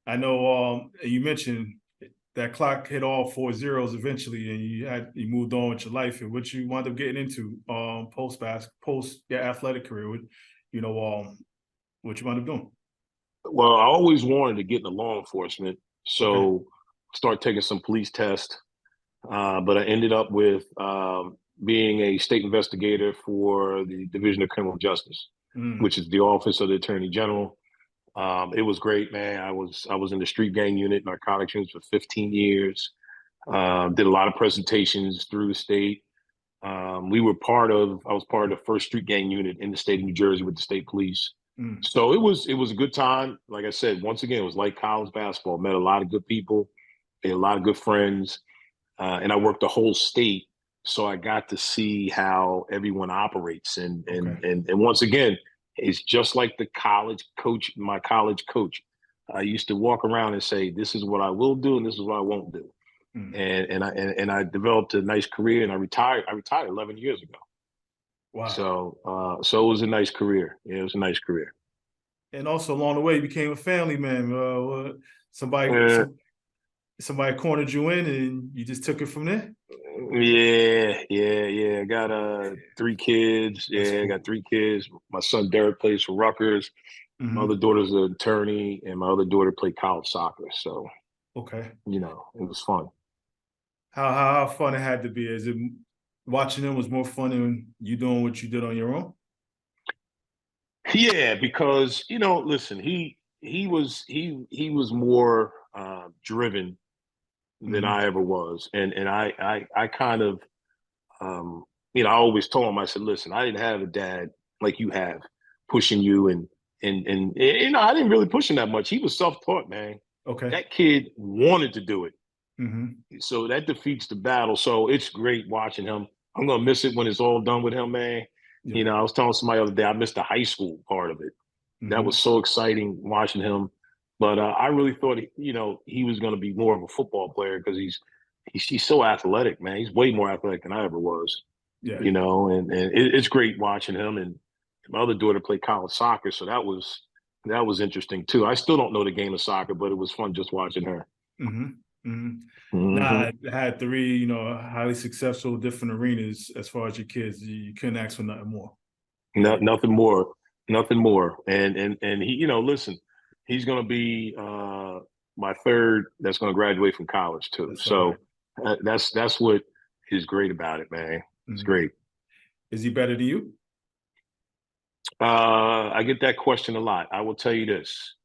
I know. You mentioned that clock hit all four zeros eventually, and you moved on with your life. And what you wound up getting into post your athletic career, what you wound up doing. Well, I always wanted to get into law enforcement, Okay. so start taking some police tests. But I ended up with being a state investigator for the Division of Criminal Justice, Mm. which is the Office of the Attorney General. It was great, man. I was in the street gang unit, narcotics units for 15 years. Did a lot of presentations through the state. I was part of the first street gang unit in the state of New Jersey with the state police. Mm. So it was a good time. Like I said, once again, it was like college basketball. Met a lot of good people, made a lot of good friends, and I worked the whole state. So I got to see how everyone operates, and Okay. and and and once again, it's just like the college coach, my college coach. I used to walk around and say, "This is what I will do, and this is what I won't do." Mm. And I developed a nice career, and I retired. I retired 11 years ago. Wow. So it was a nice career. Yeah, it was a nice career. And also along the way, you became a family man. Somebody, Uh, somebody cornered you in, and you just took it from there. yeah. I got three kids. That's Yeah, I got cool. three kids. My son Derek plays for Rutgers. My other Hmm. daughter's an attorney, and my other daughter played college soccer. So Okay. it was fun. How fun it had to be? Is it watching them was more fun than you doing what you did on your own? Yeah, because listen, he was more driven than Hmm. I ever was, and I kind of I always told him, I said, listen, I didn't have a dad like you have pushing you, and I didn't really push him that much. He was self taught, man. Okay. That kid wanted to do it, Hmm. so that defeats the battle. So it's great watching him. I'm gonna miss it when it's all done with him, man. Yeah. I was telling somebody the other day, I missed the high school part of it. That was Hmm. so exciting watching him. But I really thought he was going to be more of a football player because he's so athletic, man. He's way more athletic than I ever was. Yeah. And it's great watching him. And my other daughter played college soccer, so that was interesting too. I still don't know the game of soccer, but it was fun just watching her. Hmm. Hmm. Hmm. Nah, I had three, highly successful different arenas as far as your kids. You couldn't ask for nothing more. No, Yeah. nothing more, nothing more. And he, listen, he's going to be my third that's going to graduate from college too. That's all right. So that's what is great about it, man. It's Hmm. great. Is he better than you? I get that question a lot. I will tell you this: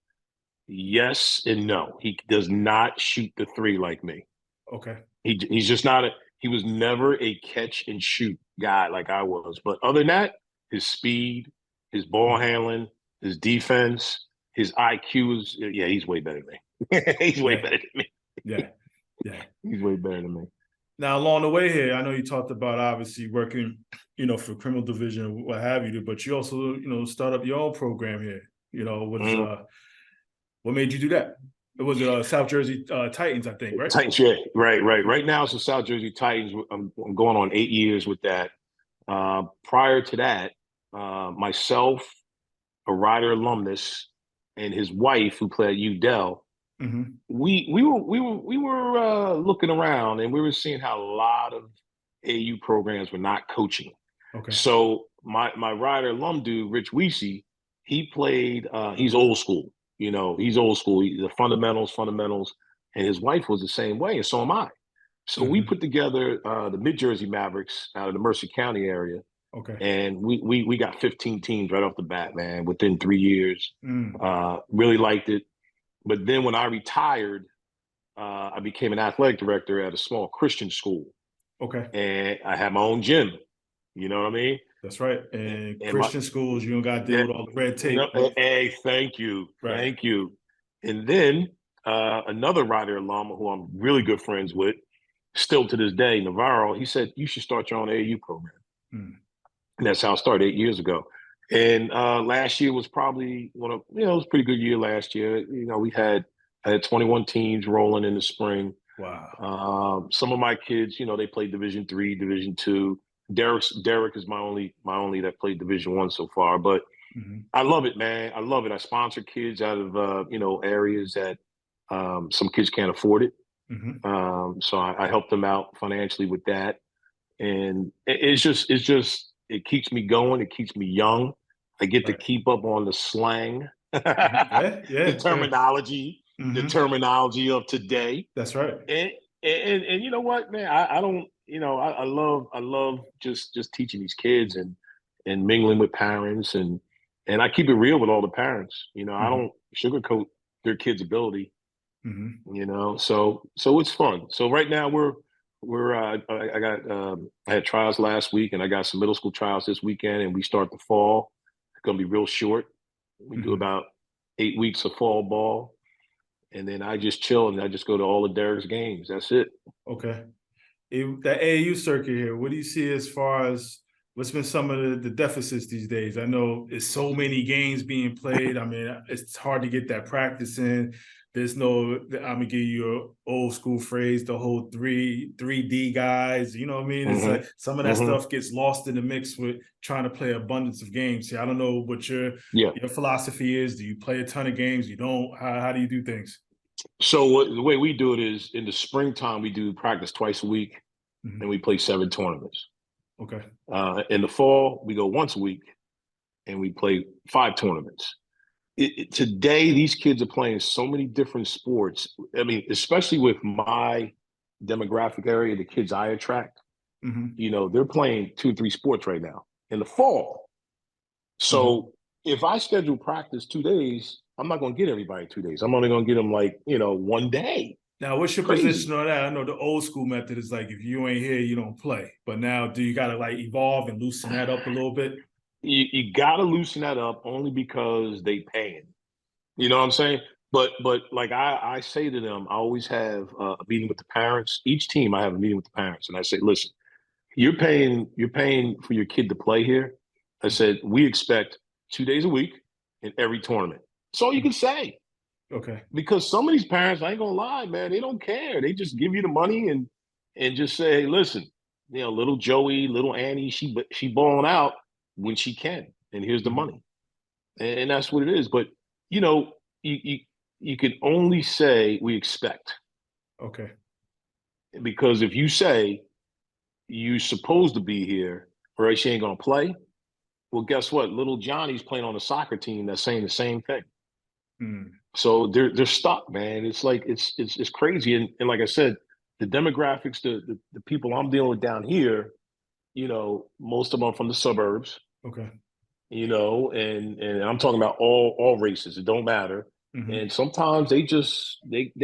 yes and no. He does not shoot the three like me. Okay. He's just not a. He was never a catch and shoot guy like I was. But other than that, his speed, his ball Mhm. handling, his defense, his IQ is yeah, he's way better than me. He's way Yeah. better than me. Yeah. Yeah. He's way better than me. Now, along the way here, I know you talked about obviously working, for criminal division, what have you, but you also, start up your own program here. Mm. What made you do that? It was South Jersey Titans, I think, right? Titans, yeah, right. Right now, it's the South Jersey Titans. I'm going on 8 years with that. Prior to that, myself, a Rider alumnus, and his wife, who played Udell, Hmm. we were looking around and we were seeing how a lot of AU programs were not coaching. Okay. So my Rider alum dude, Rich Weesey, he played. He's old school. He's old school. The fundamentals, and his wife was the same way, and so am I. So we Hmm. put together the Mid Jersey Mavericks out of the Mercer County area, Okay. and we got 15 teams right off the bat, man. Within 3 years, Mm. really liked it. But then when I retired, I became an athletic director at a small Christian school, Okay. and I had my own gym. You know what I mean? That's right. And And my Christian schools, you don't got to deal that, with all the red no, tape. Right. hey, thank you, Right. thank you. And then another Rider alum who I'm really good friends with, still to this day, Navarro. He said you should start your own AAU program, Mm. and that's how I started 8 years ago. And last year was probably it was a pretty good year last year. I had 21 teams rolling in the spring. Wow. Some of my kids, they played Division 3, Division 2. Derek is my only that played Division 1 so far, but Hmm. I love it, man. I love it. I sponsor kids out of areas that some kids can't afford it. Hmm. So I help them out financially with that, and it keeps me going. It keeps me young. I get to Right. keep up on the slang, Yeah. the Yeah. Yeah. terminology, the Hmm. terminology of today. That's right. And you know what, man, I don't, I love just teaching these kids and mingling with parents, and I keep it real with all the parents. I Hmm. don't sugarcoat their kids' ability. Hmm. So it's fun. So right now we're I had trials last week, and I got some middle school trials this weekend, and we start the fall. It's gonna be real short. We do Hmm. about 8 weeks of fall ball, and then I just chill and I just go to all of Derek's games. That's it. Okay. The AAU circuit here, what do you see as far as what's been some of the deficits these days? I know it's so many games being played. I mean, it's hard to get that practice in. There's no, I'm gonna give you an old school phrase, the whole three D guys. You know what I mean? It's like some of that Hmm. stuff gets lost in the mix with trying to play abundance of games. See, I don't know what Yeah. your philosophy is. Do you play a ton of games? You don't? How do you do things? So the way we do it is in the springtime we do practice twice a week, and Mhm. we play 7 tournaments. Okay. In the fall we go once a week, and we play 5 tournaments. Today these kids are playing so many different sports. I mean, especially with my demographic area, the kids I attract, Hmm. they're playing 2 or 3 sports right now in the fall. Hmm. So if I schedule practice 2 days, I'm not going to get everybody 2 days. I'm only going to get them like, one day. Now, what's your Crazy. position on that? I know the old school method is like if you ain't here, you don't play. But now, do you got to like evolve and loosen that up a little bit? You got to loosen that up only because they paying. You know what I'm saying? But like I say to them, I always have a meeting with the parents. Each team, I have a meeting with the parents, and I say, listen, you're paying for your kid to play here. I said we expect 2 days a week in every tournament. That's all you can say. Okay. Because some of these parents, I ain't gonna lie, man, they don't care. They just give you the money and just say, hey, listen, little Joey, little Annie, she balling out when she can, and here's the Mhm. money, and that's what it is. But you know, you you, you can only say we expect, Okay. because if you say you supposed to be here or else you ain't gonna play, well, guess what? Little Johnny's playing on a soccer team that's saying the same thing. Mm. So they're stuck, man. It's like it's crazy. And like I said, the demographics, the people I'm dealing with down here, most of them are from the suburbs, Okay. and I'm talking about all races. It don't matter. Hmm. And sometimes they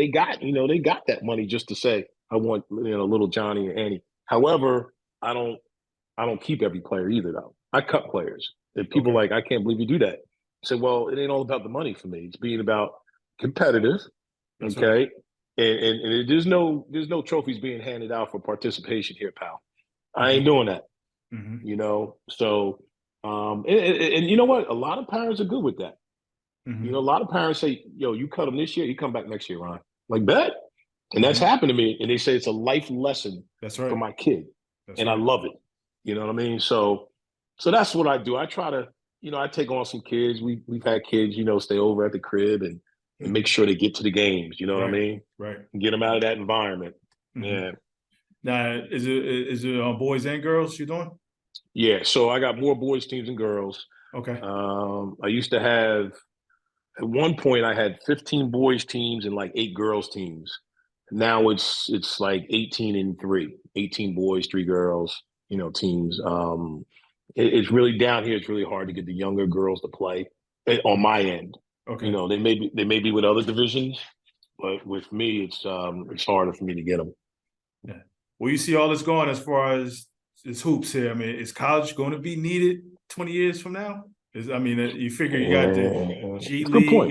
got that money just to say, I want little Johnny and Annie. However, I don't I don't keep every player either though. I cut players. And people Okay. like, I can't believe you do that. I say, well, it ain't all about the money for me. It's being about competitive. That's right. Okay. And there's no trophies being handed out for participation here, pal. I ain't Hmm. doing that, Hmm. So and you know what? A lot of parents are good with that. A Hmm. lot of parents say, yo, you cut them this year, you come back next year, Ron. Like bet. And that's Hmm. happened to me. And they say it's a life lesson That's for right. my kid. That's And I right. love it. You know what I mean? So that's what I do. I try to, I take on some kids. We've had kids, stay over at the crib and make Hmm. sure they get to the games. You know what I Right. mean? Right. Get them out of that environment. Hmm. Yeah. Now, is it boys and girls you're doing? Yeah. So I got more boys teams and girls. Okay. I used to have At one point I had 15 boys teams and like 8 girls teams. Now it's like 18 and 3, 18 boys, 3 girls, teams. It's really down here. It's really hard to get the younger girls to play on Mhm. my end. Okay. They may be with other divisions, But with me, it's harder for me to get them. Yeah. Well, you see all this going as far as hoops here. I mean, is college going to be needed 20 years from now? I mean, you figure you got the G It's a good League, point.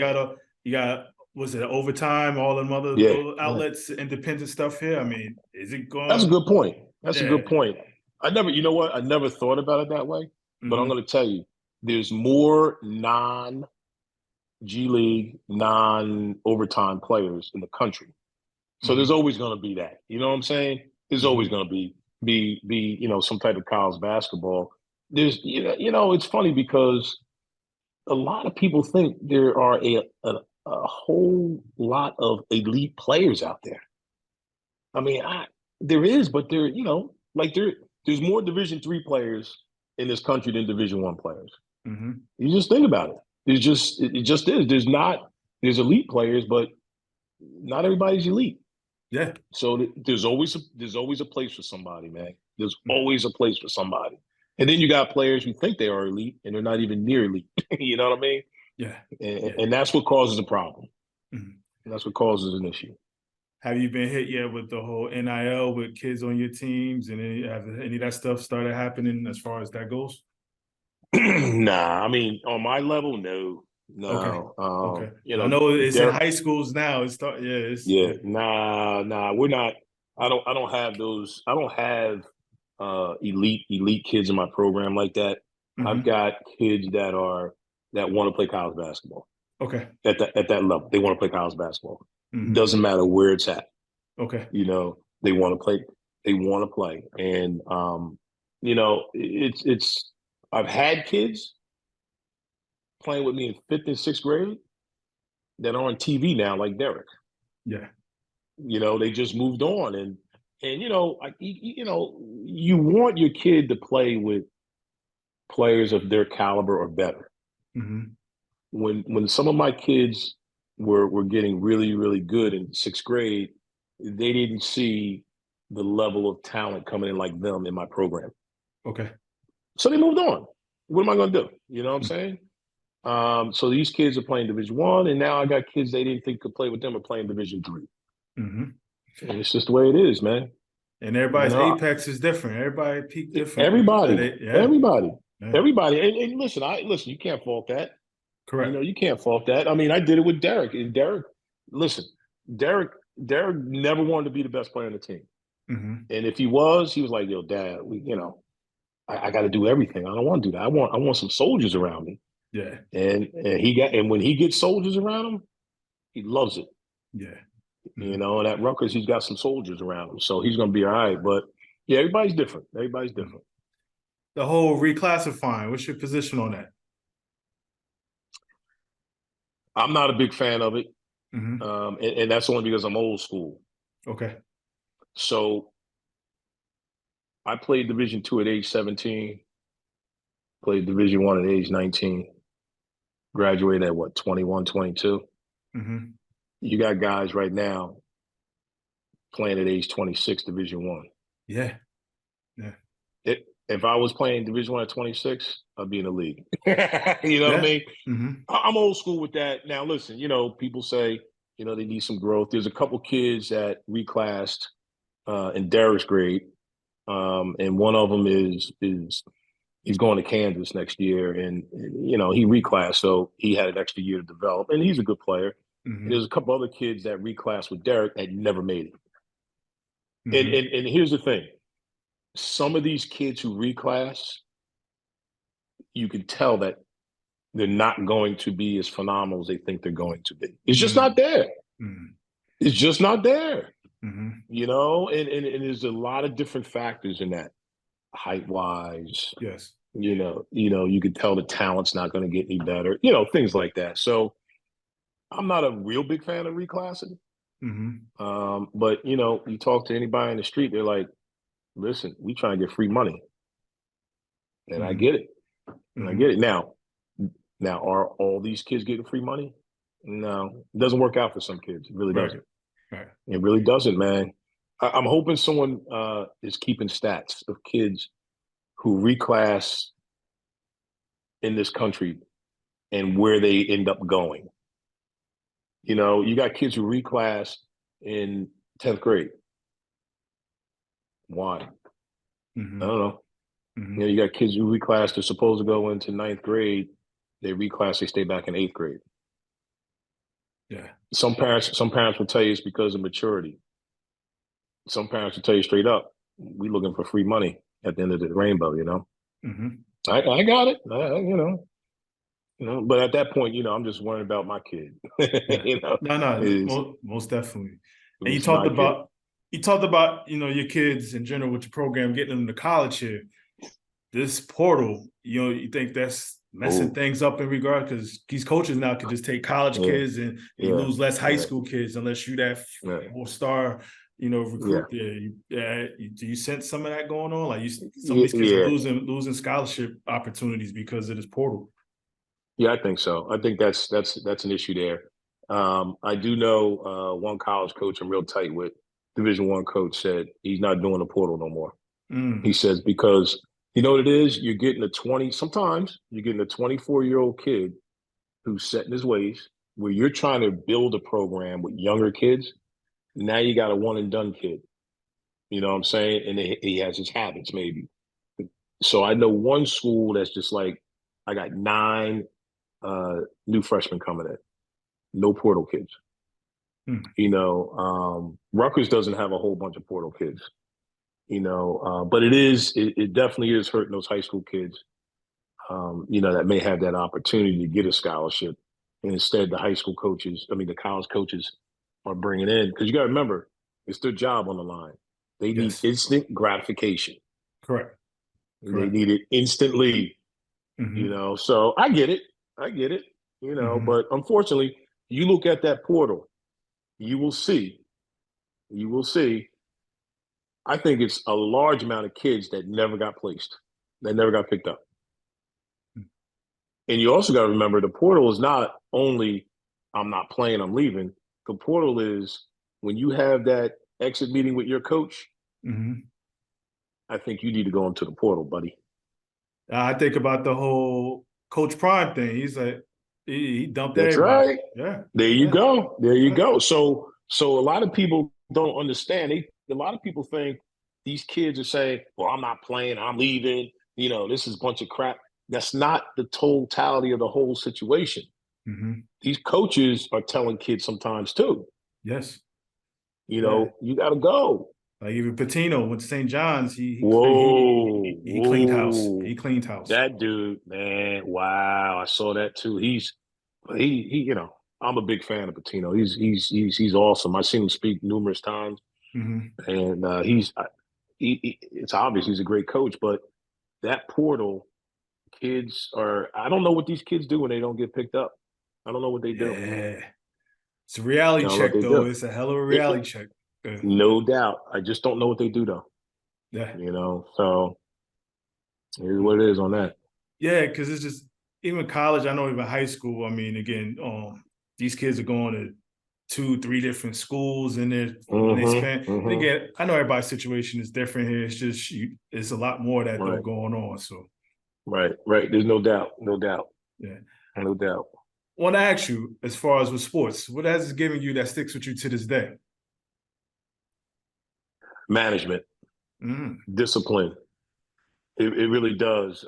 you got was it overtime, all them other Yeah, those outlets, independent stuff here. I mean, is it that's a going? good point. That's a Yeah. good point. You know what? I never thought about it that way. But I'm Mm-hmm. going to tell you, there's more non G League, non overtime players in the country. So there's Mm-hmm. always going to be that. You know what I'm saying? There's always Mm-hmm. going to be some type of college basketball. There's it's funny because a lot of people think there are a whole lot of elite players out there. I mean, there is, but there's more Division III players in this country than Division I players. Mm-hmm. You just think about it. It just is. There's elite players, but not everybody's elite. Yeah. So there's always a place for somebody, man. There's always a place for somebody. And then you got players who think they are elite and they're not even near elite. You know what I mean? Yeah. And, Yeah. and that's what causes a problem. Mm-hmm. And that's what causes an issue. Have you been hit yet with the whole NIL with kids on your teams, and have any of that stuff started happening as far as that goes? Nah, I mean, on my level, no, Okay. no. Okay. I know it's in Derek, high schools now. yeah, nah, we're not. I don't have those. I don't have elite kids in my program like that. I've Mm-hmm. got kids that want to play college basketball Okay. at that level. They want to play college basketball. Mm-hmm. Doesn't matter where it's at. Okay. They want to play. They want to play, and it's. I've had kids playing with me in fifth and sixth grade that are on TV now, like Derek. Yeah. They just moved on, and you want your kid to play with players of their caliber or better. Mm-hmm. When some of my kids were getting really really good in sixth grade, they didn't see the level of talent coming in like them in my program, Okay. so they moved on. What am I going to do? You know what I'm saying? So these kids are playing Division I, and now I got kids they didn't think could play with them are playing Division III. Mm-hmm. And it's just the way it is, man. And You everybody's know, apex is different. Everybody peak different. everybody, Yeah. everybody, Yeah. everybody. And listen, listen. You can't fault that. Correct. You can't fault that. I mean, I did it with Derek. And Derek, listen, Derek, Derek never wanted to be the best player on the team. Mm-hmm. And if he was like, "Yo, Dad, I got to do everything. I don't want to do that. I want some soldiers around me." Yeah. And when he gets soldiers around him, he loves it. Yeah. You Mm-hmm. know, and at Rutgers, he's got some soldiers around him, so he's going to be all right. But yeah, everybody's different. Everybody's Mm-hmm. different. The whole reclassifying. What's your position on that? I'm not a big fan of it, Mm-hmm. and that's only because I'm old school. Okay. So I played Division II at age 17, played Division I at age 19, graduated at what, 21, 22. Mm-hmm. You got guys right now playing at age 26, Division I. Yeah. Yeah. If I was playing Division I at 26, I'd be in the league. You know what I Yeah. mean? Mm-hmm. I'm old school with that. Now, listen, people say, they need some growth. There's a couple kids that reclassed in Derek's grade, and one of them is he's going to Kansas next year, and he reclassed, so he had an extra year to develop, and he's a good player. And Mm-hmm. there's a couple other kids that reclassed with Derek that never made it. And Mm-hmm. and, and here's the thing: some of these kids who reclass, you can tell that they're not going to be as phenomenal as they think they're going to be. It's just not there. Mm-hmm. It's just not there. Mm-hmm. And there's a lot of different factors in that. Height wise, Yes. you could tell the talent's not going to get any better, things like that. So I'm not a real big fan of reclassing. Mm-hmm. But you talk to anybody in the street, they're like, listen, we trying to get free money. And I Mm-hmm. get it. And I Mm-hmm. get it. Now, are all these kids getting free money? No, it doesn't work out for some kids. It really Right. doesn't. Right. It really doesn't, man. I'm hoping someone is keeping stats of kids who reclass in this country and where they end up going. You know, you got kids who reclass in 10th grade. Why? I Hmm. don't know. You know, Hmm. you got kids who reclass. They're supposed to go into ninth grade. They reclass. They stay back in 8th grade. Yeah. Some parents will tell you it's because of maturity. Some parents will tell you straight up, we looking for free money at the end of the rainbow. You know, Hmm. I got it. But at that point, I'm just worrying about my kid. Yeah. you know, No, no, is most definitely. And it's my kid. you talked about, your kids in general with your program, getting them to college here. This portal, you think that's messing Oh, things up in regard because these coaches now could just take college yeah, kids and you yeah, lose less high yeah, school kids unless you that yeah, four-star, yeah, recruit there. Do you sense some of that going on? Like some of yeah, these kids are yeah. losing scholarship opportunities because of this portal. Yeah, I think so. I think that's an issue there. I do know one college coach I'm real tight with, Division I coach, said he's not doing the portal no more. He Mm, says because you know what it is, you're getting sometimes you're getting a 24-year-old kid who's set in his ways, where you're trying to build a program with younger kids. Now you got a one and done kid. You know what I'm saying? And he has his habits maybe. So I know one school that's just like, I got 9 new freshmen coming in, no portal kids. mm, Rutgers doesn't have a whole bunch of portal kids. But it definitely is hurting those high school kids. That may have that opportunity to get a scholarship, and instead the college coaches are bringing in because you got to remember it's their job on the line. They need yes, instant gratification. correct, They correct. need it instantly. Hmm. So I get it. I get it. Hmm. But unfortunately, you look at that portal, you will see, you will see. I think it's a large amount of kids that never got placed, that never got picked up. And you also got to remember the portal is not only I'm not playing, I'm leaving. The portal is when you have that exit meeting with your coach, Hmm. I think you need to go into the portal, buddy. I think about the whole Coach Prime thing. He's like, he dumped That's everybody. right. Yeah, There you yeah, go. There you yeah. go. So a lot of people don't understand. A lot of people think these kids are saying, "Well, I'm not playing. I'm leaving. This is a bunch of crap." That's not the totality of the whole situation. Hmm. These coaches are telling kids sometimes too. Yes, yeah. You got to go. Like even Patino went to St. John's. Whoa, He cleaned house. whoa, He cleaned house. that dude, man! Wow, I saw that too. He. I'm a big fan of Patino. He's awesome. I've seen him speak numerous times, Hmm. and it's obvious he's a great coach. But that portal, kids are. I don't know what these kids do when they don't get picked up. I don't know what they do. Yeah, it's a I reality don't know what check they though. do. It's a hell of a It, reality check. no doubt. I just don't know what they do though. Yeah, So here's what it is on that. yeah, because it's just even college. I know even high school. I mean, again, these kids are going to 2, 3 different schools and they Mm-hmm. spend. And Mm-hmm. again, I know everybody's situation is different here. It's just it's a lot more of that though Right. going on. So Right. Right. There's no doubt. No doubt. yeah, No doubt. want to ask you as far as with sports, what has it given you that sticks with you to this day? Management, Mm, discipline. It really does.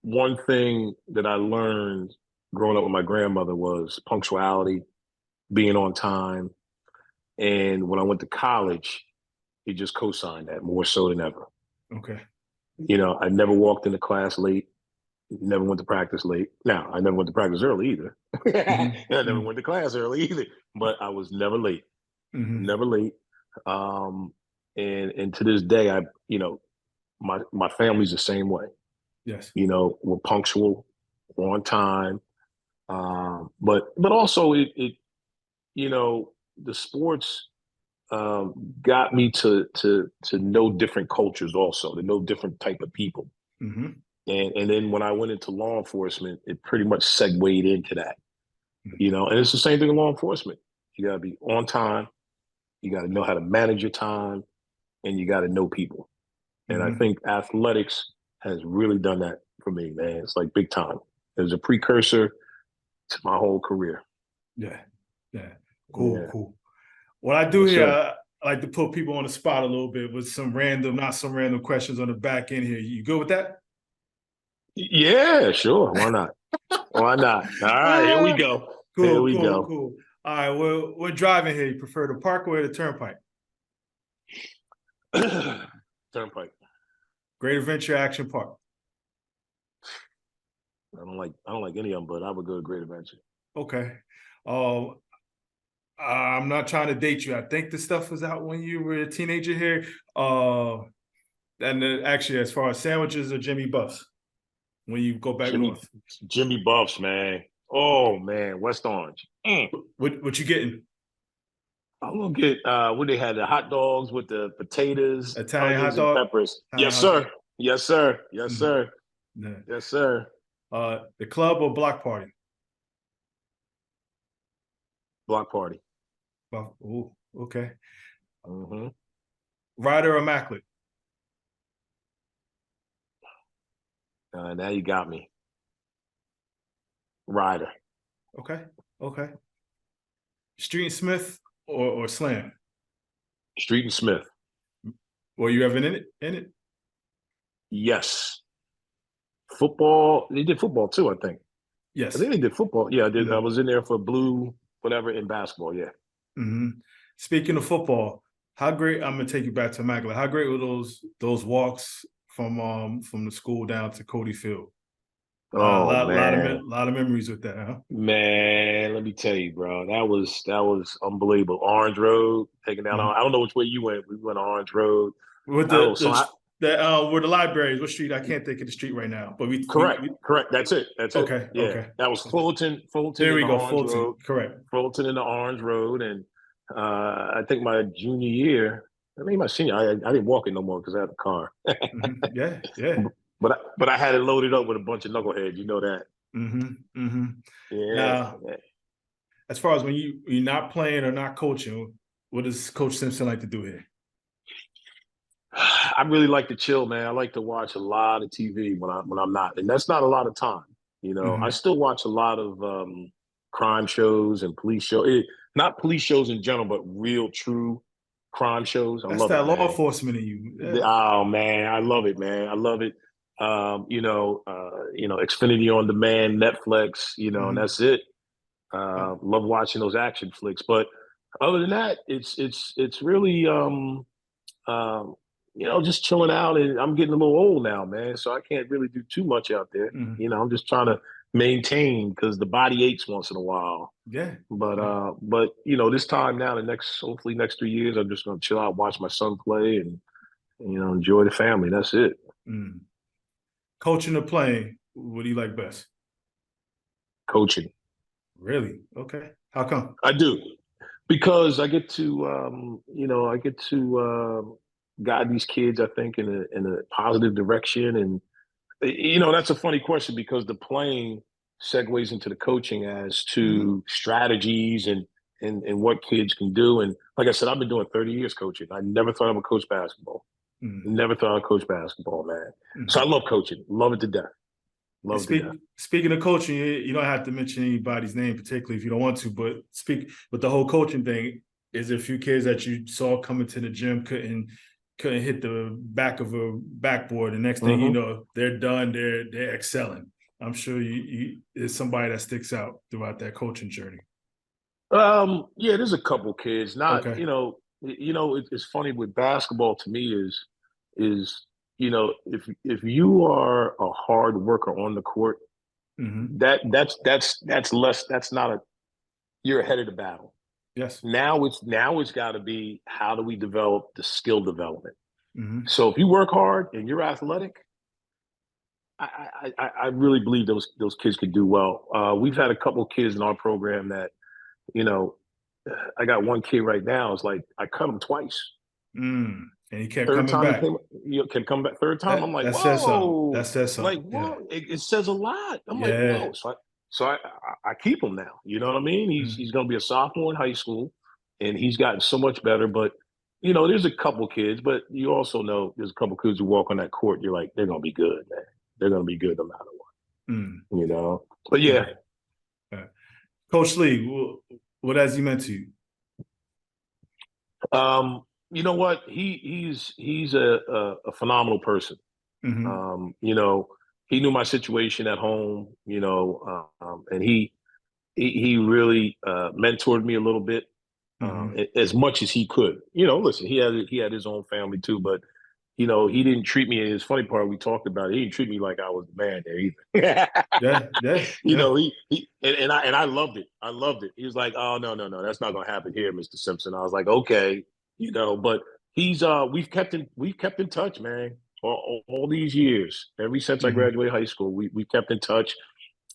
One thing that I learned growing up with my grandmother was punctuality, being on time. And when I went to college, it just co-signed that more so than ever. okay. I never walked into class late, never went to practice late. Now, I never went to practice early either. I Hmm. never Hmm. went to class early either, but I was never late, Hmm. never late. Um, and to this day, my family's the same way. Yes. We're punctual, we're on time. But also you know, the sports got me to know different cultures also, to know different type of people. Hmm. And then when I went into law enforcement, it pretty much segued into that. And it's the same thing in law enforcement. You gotta be on time, you gotta know how to manage your time, and you gotta know people. And I Hmm. think athletics has really done that for me, man. It's like big time. It was a precursor to my whole career. Yeah. Yeah. Yeah. Cool. What I do Yes, here, sir. I like to put people on the spot a little bit with not some random questions on the back end here. You good with that? Yeah, sure. Why not? Why not? All right, here we Ah, go. Here we go. cool. All right, well, we're driving here. You prefer the parkway or the turnpike? Turnpike. Great Adventure Action Park. I don't like any of them, but I would go to Great Adventure. Okay. Uh, I'm not trying to date you. I think the stuff was out when you were a teenager here. And then actually, as far as sandwiches or Jimmy Buffs, when you go back Jimmy north. Jimmy Buffs, man. Okay. Oh man, West Orange. What you getting? I'm gonna get what they had, the hot dogs with the potatoes, Italian hot onions, and dog? peppers. Italian Yes, hot dog. sir. Yes, sir. Yes, Mhm. sir. Yeah. Yes, sir. The club or block party? Block party. Ooh, okay. Hmm. Ryder or Immaculate? Now you got me. Ryder. Okay. Street and Smith or Slam? Street and Smith. Were you ever in it? In it? Yes. Football. They did football too, I think. I Yes. think they did football. Yeah, I did. I Mhm. was in there for blue, whatever, in basketball. Yeah. Hmm. Speaking of football, how great? I'm gonna take you back to Immaculate. How great were those walks from the school down to Cody Field? Oh man. Lot of memories with that, huh? Man, let me tell you, bro. That was unbelievable. Orange Road, taking down. Mhm. I don't know which way you went. We went Orange Road. With I don't. So I where the libraries, what street? I can't think of the street right now. But we correct. That's it. That's it. Yeah, okay. that was Fulton There in we the go, Orange Fulton. Road. Correct. Fulton in the Orange Road, and I think my junior year. I mean, my senior. I didn't walk it no more because I had a car. Yeah. But I had it loaded up with a bunch of knuckleheads. You know that. Hmm. Yeah. Now, as far as when you're not playing or not coaching, what does Coach Simpson like to do here? I really like to chill, man. I like to watch a lot of TV when I'm not, and that's not a lot of time. You know, I Hmm. still watch a lot of crime shows and police shows. Not police shows in general, but real, true crime shows. I That's love it, that law man. enforcement in you. Yeah. Oh man, I love it, man. I love it. Xfinity on demand, Netflix. And Hmm. that's it. Love watching those action flicks, but other than that, it's really um, just chilling out. And I'm getting a little old now, man, so I can't really do too much out there. Hmm. I'm just trying to maintain because the body aches once in a while. Yeah. But this time now, hopefully next 3 years, I'm just gonna chill out, watch my son play, and enjoy the family. That's it. Mm. Coaching or playing, what do you like best? Coaching, Really? Okay. How come? I do because I get to guide these kids. I think in a positive direction, and that's a funny question because the playing segues into the coaching as Hmm. to strategies and what kids can do. And like I said, I've been doing 30 years coaching. I never thought I would coach basketball. Hmm. Never thought I'd coach basketball, man. So I Hmm. love coaching. Love it to death. And Love it to death. speaking of coaching, you don't have to mention anybody's name particularly if you don't want to, but speak with the whole coaching thing. Is there a few kids that you saw coming to the gym couldn't hit the back of a backboard? The next thing you Hmm. know, they're done. They're excelling. I'm sure you there's somebody that sticks out throughout that coaching journey. Yeah, there's a couple kids. Not, Okay. it's funny with basketball to me is if you are a hard worker on the court, Hmm. that's less. That's not a you're ahead of the battle. Yes. Now it's got to be how do we develop the skill development. Hmm. So if you work hard and you're athletic, I really believe those kids could do well. We've had a couple of kids in our program that you know I got one kid right now. It's like I cut him twice. Mm. And he kept Third coming time he back. came, can come back. Third time, I'm like, That says something. That whoa, says like something. Yeah. whoa. It says a lot. I'm like, Yeah. whoa. So I keep him now. You know what I mean? He's Mm. going to be a sophomore in high school, and he's gotten so much better. But there's a couple kids, but you also know there's a couple kids who walk on that court. You're like, they're going to be good, man. They're going to be good no matter Mm. what. But yeah, Yeah. Coach Lee, What has he meant to you? You know what? He's a phenomenal person. Hmm. You know, he knew my situation at home. And he really mentored me a little bit, Hmm. as much as he could. Listen, he had his own family too, but he didn't treat me. His funny part, we talked about it. He didn't treat me like I was the man there either. Yeah, yeah, yeah. And I loved it. I loved it. He was like, "Oh, no, no, no, that's not gonna happen here, Mr. Simpson." I was like, "Okay," but we've kept in touch, man. All these years, ever since I Hmm. graduated high school, we kept in touch.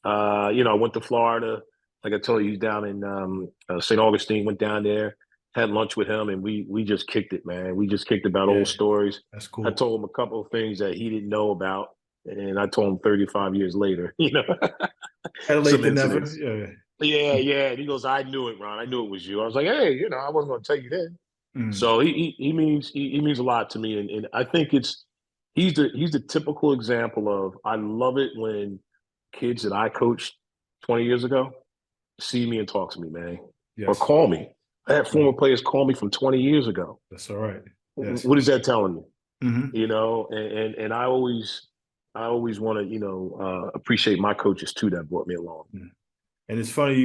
I went to Florida. Like I told you, he's down in St. Augustine. Went down there, had lunch with him, and we just kicked it, man. We just kicked about old Yeah, stories. that's I cool. told him a couple of things that he didn't know about, and I told him 35 years later, Better late some than never. incidents. Yeah. Yeah, yeah. And he goes, "I knew it, Ron. I knew it was you." I was like, "Hey, I wasn't going to tell you then." Mm. So he means a lot to me, and I think he's the typical example of, I love it when kids that I coached 20 years ago see me and talk to me, man, or Yes. call me. I had former Mhm. players call me from 20 years ago. That's all right. Yes. What is that telling me? Hmm. And I always want to appreciate my coaches too that brought me along. And it's funny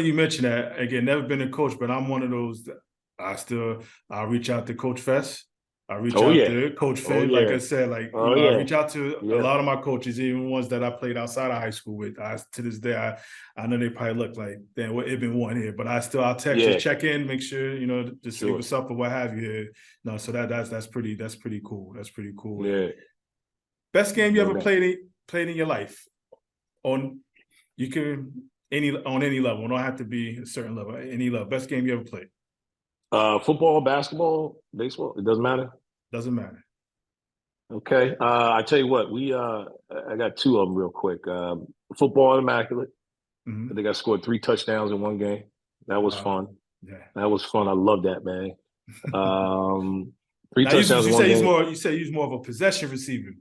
you mentioned that. Again, never been a coach, but I'm one of those that I reach out to Coach Fest. I reach Oh out yeah, to Coach oh Finn. Like I yeah, said, like oh I yeah, reach out to a yeah, lot of my coaches, even ones that I played outside of high school with. To this day, I know they probably look like, damn, what it been one here, but I'll text, just yeah. check in, make sure just say Sure, what's up or what have you here. No, so that's pretty cool. That's pretty cool. And yeah, best game you no ever doubt. played in your life on you can any level. It don't have to be a certain level. Any level. Best game you ever played. Football, basketball, baseball, it doesn't matter. Doesn't matter. Okay. I tell you what, I got two of them real quick. Football immaculate. I Hmm. think I scored 3 touchdowns in one game. That was Wow. fun. Yeah. That was fun. I love that, man. Three Now you touchdowns in one game. you say he's more of a possession receiver.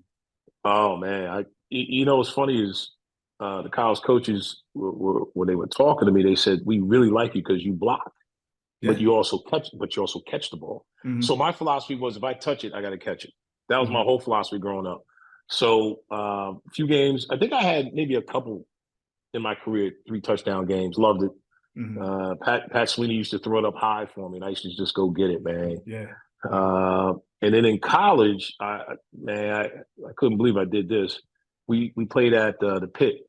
Oh man, what's funny is the college coaches when they were talking to me, they said, "We really like you because you block, but Yeah. you also catch the ball." So Hmm. my philosophy was, if I touch it, I got to catch it. That was my Hmm. whole philosophy growing up. So a few games, I think I had maybe a couple in my career, 3 touchdown games. Loved it. Hmm. Pat Sweeney used to throw it up high for me, and I used to just go get it, man. Yeah. Yeah. Uh, and then in college, I couldn't believe I did this. We played at the Pit,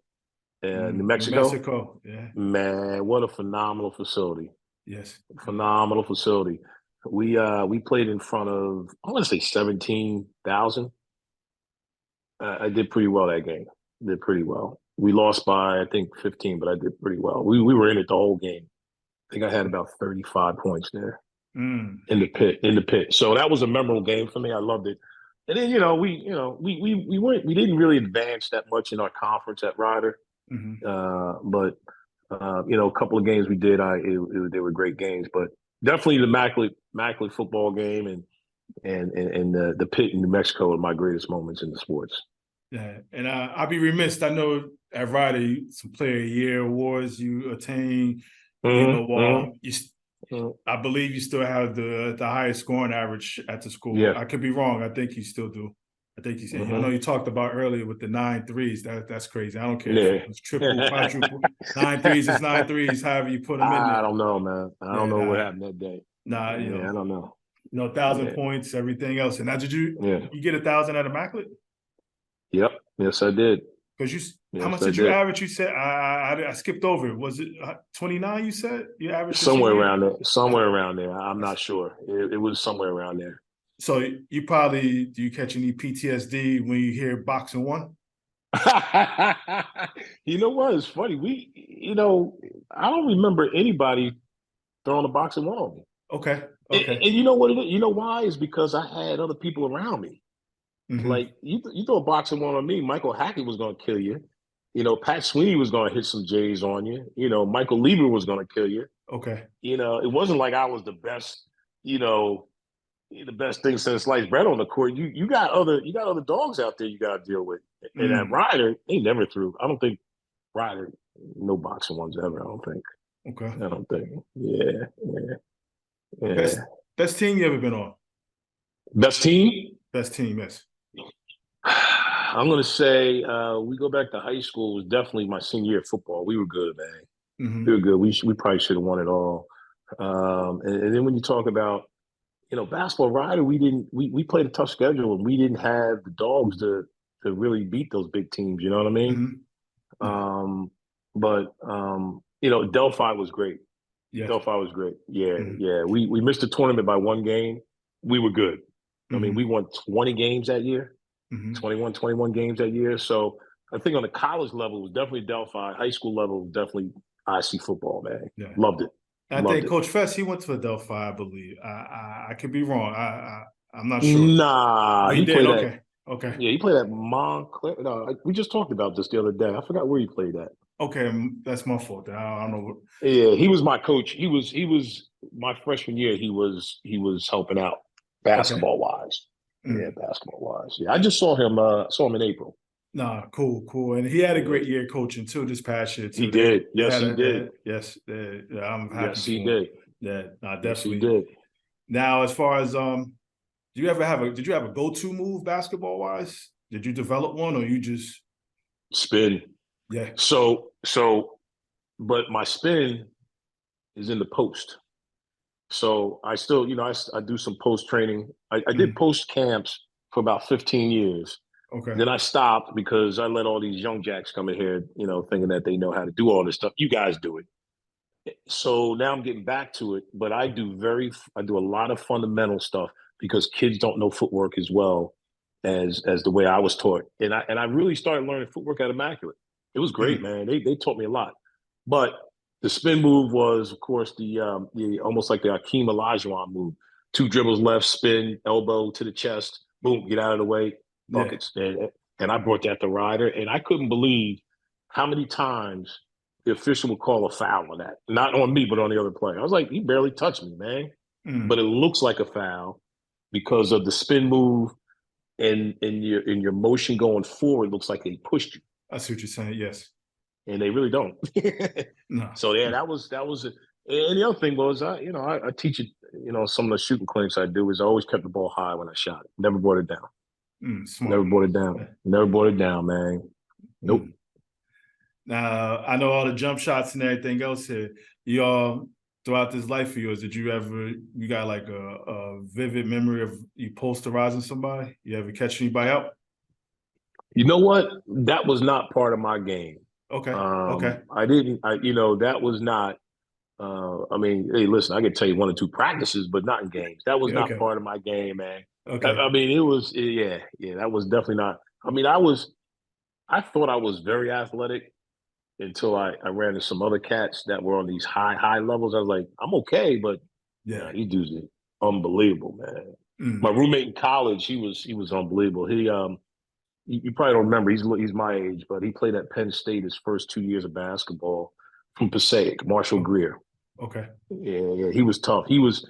New New Mexico. Mexico. Yeah. Man, what a phenomenal facility! Yes. Phenomenal facility. We played in front of, I want to say, 17,000. I did pretty well that game. Did pretty well. We lost by, I think, 15, but I did pretty well. We were in it the whole game. I think I had about 35 points there Mm. in the pit. So that was a memorable game for me. I loved it. And then we didn't really advance that much in our conference at Ryder, Hmm. but a couple of games we did. They were great games, but definitely the immaculate football game and the pit in New Mexico are my greatest moments in the sports. Yeah. And I'll be remiss. I know at Ryder, some Player of the Year awards you attain. Mm-hmm, You mm-hmm. I believe you still have the highest scoring average at the school. Yeah. I could be wrong. I think you still do. I think you said. I know Mm-hmm. you talked about earlier with the 9 threes. That's crazy. I don't care if it Yeah. was triple, quadruple. 9 threes is 9 threes. However you put them in I there. don't know, man. I don't Yeah, know what nah, happened that day. nah. Yeah, I don't know. 1,000 Yeah. points, everything else. And now, did Yeah. you get 1,000 at Immaculate? Yep. Yes, I did. Because how much Yes, I did you did. average? You said I skipped over it. Was it 29? You said you averaged your Somewhere senior year? around there. That's, Somewhere around there. I'm that's not sure. It was somewhere around there. So you probably do you catch any PTSD when you hear boxing one? You know what? It's funny. I don't remember anybody throwing a boxing one on me. Okay, And, okay. and you know what it is? You know why? Is because I had other people around me. Hmm. Like, you throw a boxing one on me, Michael Hackett was going to kill you. Pat Sweeney was going to hit some J's on you. Michael Lieber was going to kill you. Okay. It wasn't like I was the best, you know, the best thing since sliced bread on the court. You got other dogs out there you got to deal with. And at Mm. Ryder, they never threw. I don't think Ryder, no boxing ones ever. I don't think. Okay. I don't think. Yeah, yeah, yeah. Best team you ever been on? Best team? Best team, yes. I'm gonna say we go back to high school. It was definitely my senior year of football. We were good, man. We Hmm. were good. We probably should have won it all. And then when you talk about basketball, Ryder, we played a tough schedule and we didn't have the dogs to really beat those big teams. You know what I mean? Hmm. Yeah. But Delphi was great. Yes. Delphi was great. Yeah, Hmm. yeah. We missed the tournament by one game. We were good. I mean, we Hmm. won 20 games that year, Hmm. 21 games that year. So I think on the college level, it was definitely Delphi. High school level, was definitely IC football, man. Yeah. Loved it. I Loved think it. Coach Fest, he went to Philadelphia, I believe. I could be wrong. I'm not sure. Nah, Oh, he he did. played at Okay. Okay. yeah, he played at Montclair. No, we just talked about this the other day. I forgot where he played at. Okay. That's my fault. I don't know. Yeah, he was my coach. He was my freshman year. He was helping out Okay. basketball wise. Yeah, Mm. basketball wise. Yeah, I just saw him in April. Nah, cool, cool. And he had a Yeah, great year coaching too this past year he too. did. They Yes, had he did. yes, yeah, I'm happy Yes, he for him. did. Yeah, nah, Yes, he definitely. did. Now, as far as did you have a go-to move basketball wise? Did you develop one or you just Spin. yeah. So, but my spin is in the post. So I still, I do some post training. I did Mhm. post camps for about 15 years. Okay. Then I stopped because I let all these young jacks come in here, thinking that they know how to do all this stuff. You guys do it. So now I'm getting back to it, but I do a lot of fundamental stuff because kids don't know footwork as well as the way I was taught. And I really started learning footwork at Immaculate. It was great, Mm. man. They taught me a lot. But the spin move was, of course, the almost like the Akeem Olajuwon move. Two dribbles left, spin, elbow to the chest, boom, get out of the way, Yeah. buckets. And I brought that to Ryder, and I couldn't believe how many times the official would call a foul on that. Not on me, but on the other player. I was like, he barely touched me, man. But Mm. it looks like a foul because of the spin move and your motion going forward looks like they pushed you. I see what you're saying. Yes. And they really don't. No. So yeah, that was it. And the other thing was I teach it, some of the shooting clinics I do is I always kept the ball high when I shot it. Never brought it down. Smart Never brought it move. down. Never brought it down, man. Nope. Mm. Now I know all the jump shots and everything else here. You all throughout this life of yours, did you got like a vivid memory of you posterizing somebody? You ever catch anybody out? You know what? That was not part of my game. Okay. Okay. I didn't. That was not. I mean, hey, listen, I could tell you one or two practices, but not in games. That was Yeah, not okay. part of my game, man. Okay. I mean, it was, yeah, yeah. That was definitely not. I mean, I thought I was very athletic until I ran into some other cats that were on these high levels. I was like, I'm okay, but Yeah. these dudes are unbelievable, man. My Mm. roommate in college, he was unbelievable. You probably don't remember. He's my age, but he played at Penn State his first 2 years of basketball from Passaic, Marshall Oh, Greer. okay. Yeah, yeah, he was tough. He was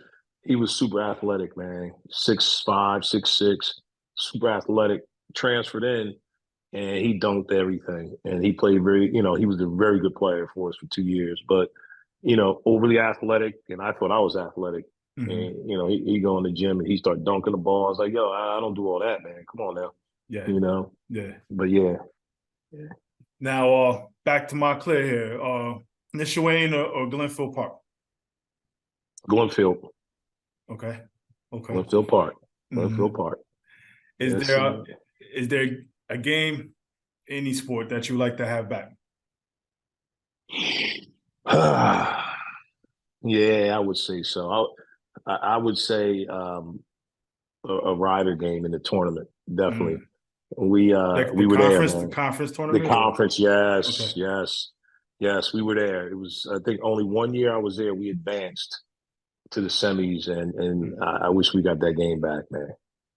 super athletic, man. 6'5", 6'6", super athletic. Transferred in, and he dunked everything. And he played he was a very good player for us for 2 years. But overly athletic, and I thought I was athletic. Hmm. And he go in the gym and he start dunking the ball. I was like, yo, I don't do all that, man. Come on now, Yeah. you know. Yeah. But yeah, yeah. Now back to Montclair here. Nishawane or Glenfield Park? Glenfield, Okay. Okay. Glenfield Park, Glenfield Hmm. Park. Is Yes, there sir. is there a game, any sport that you like to have back? Yeah, I would say so. I would say a rider game in the tournament. Definitely. Mm. We uh Like we were there, the man. conference The tournament, or conference, yes, okay. yes, yes. We were there. It was, I think, only one year I was there. We advanced to the semis, and Mm. I wish we got that game back, man.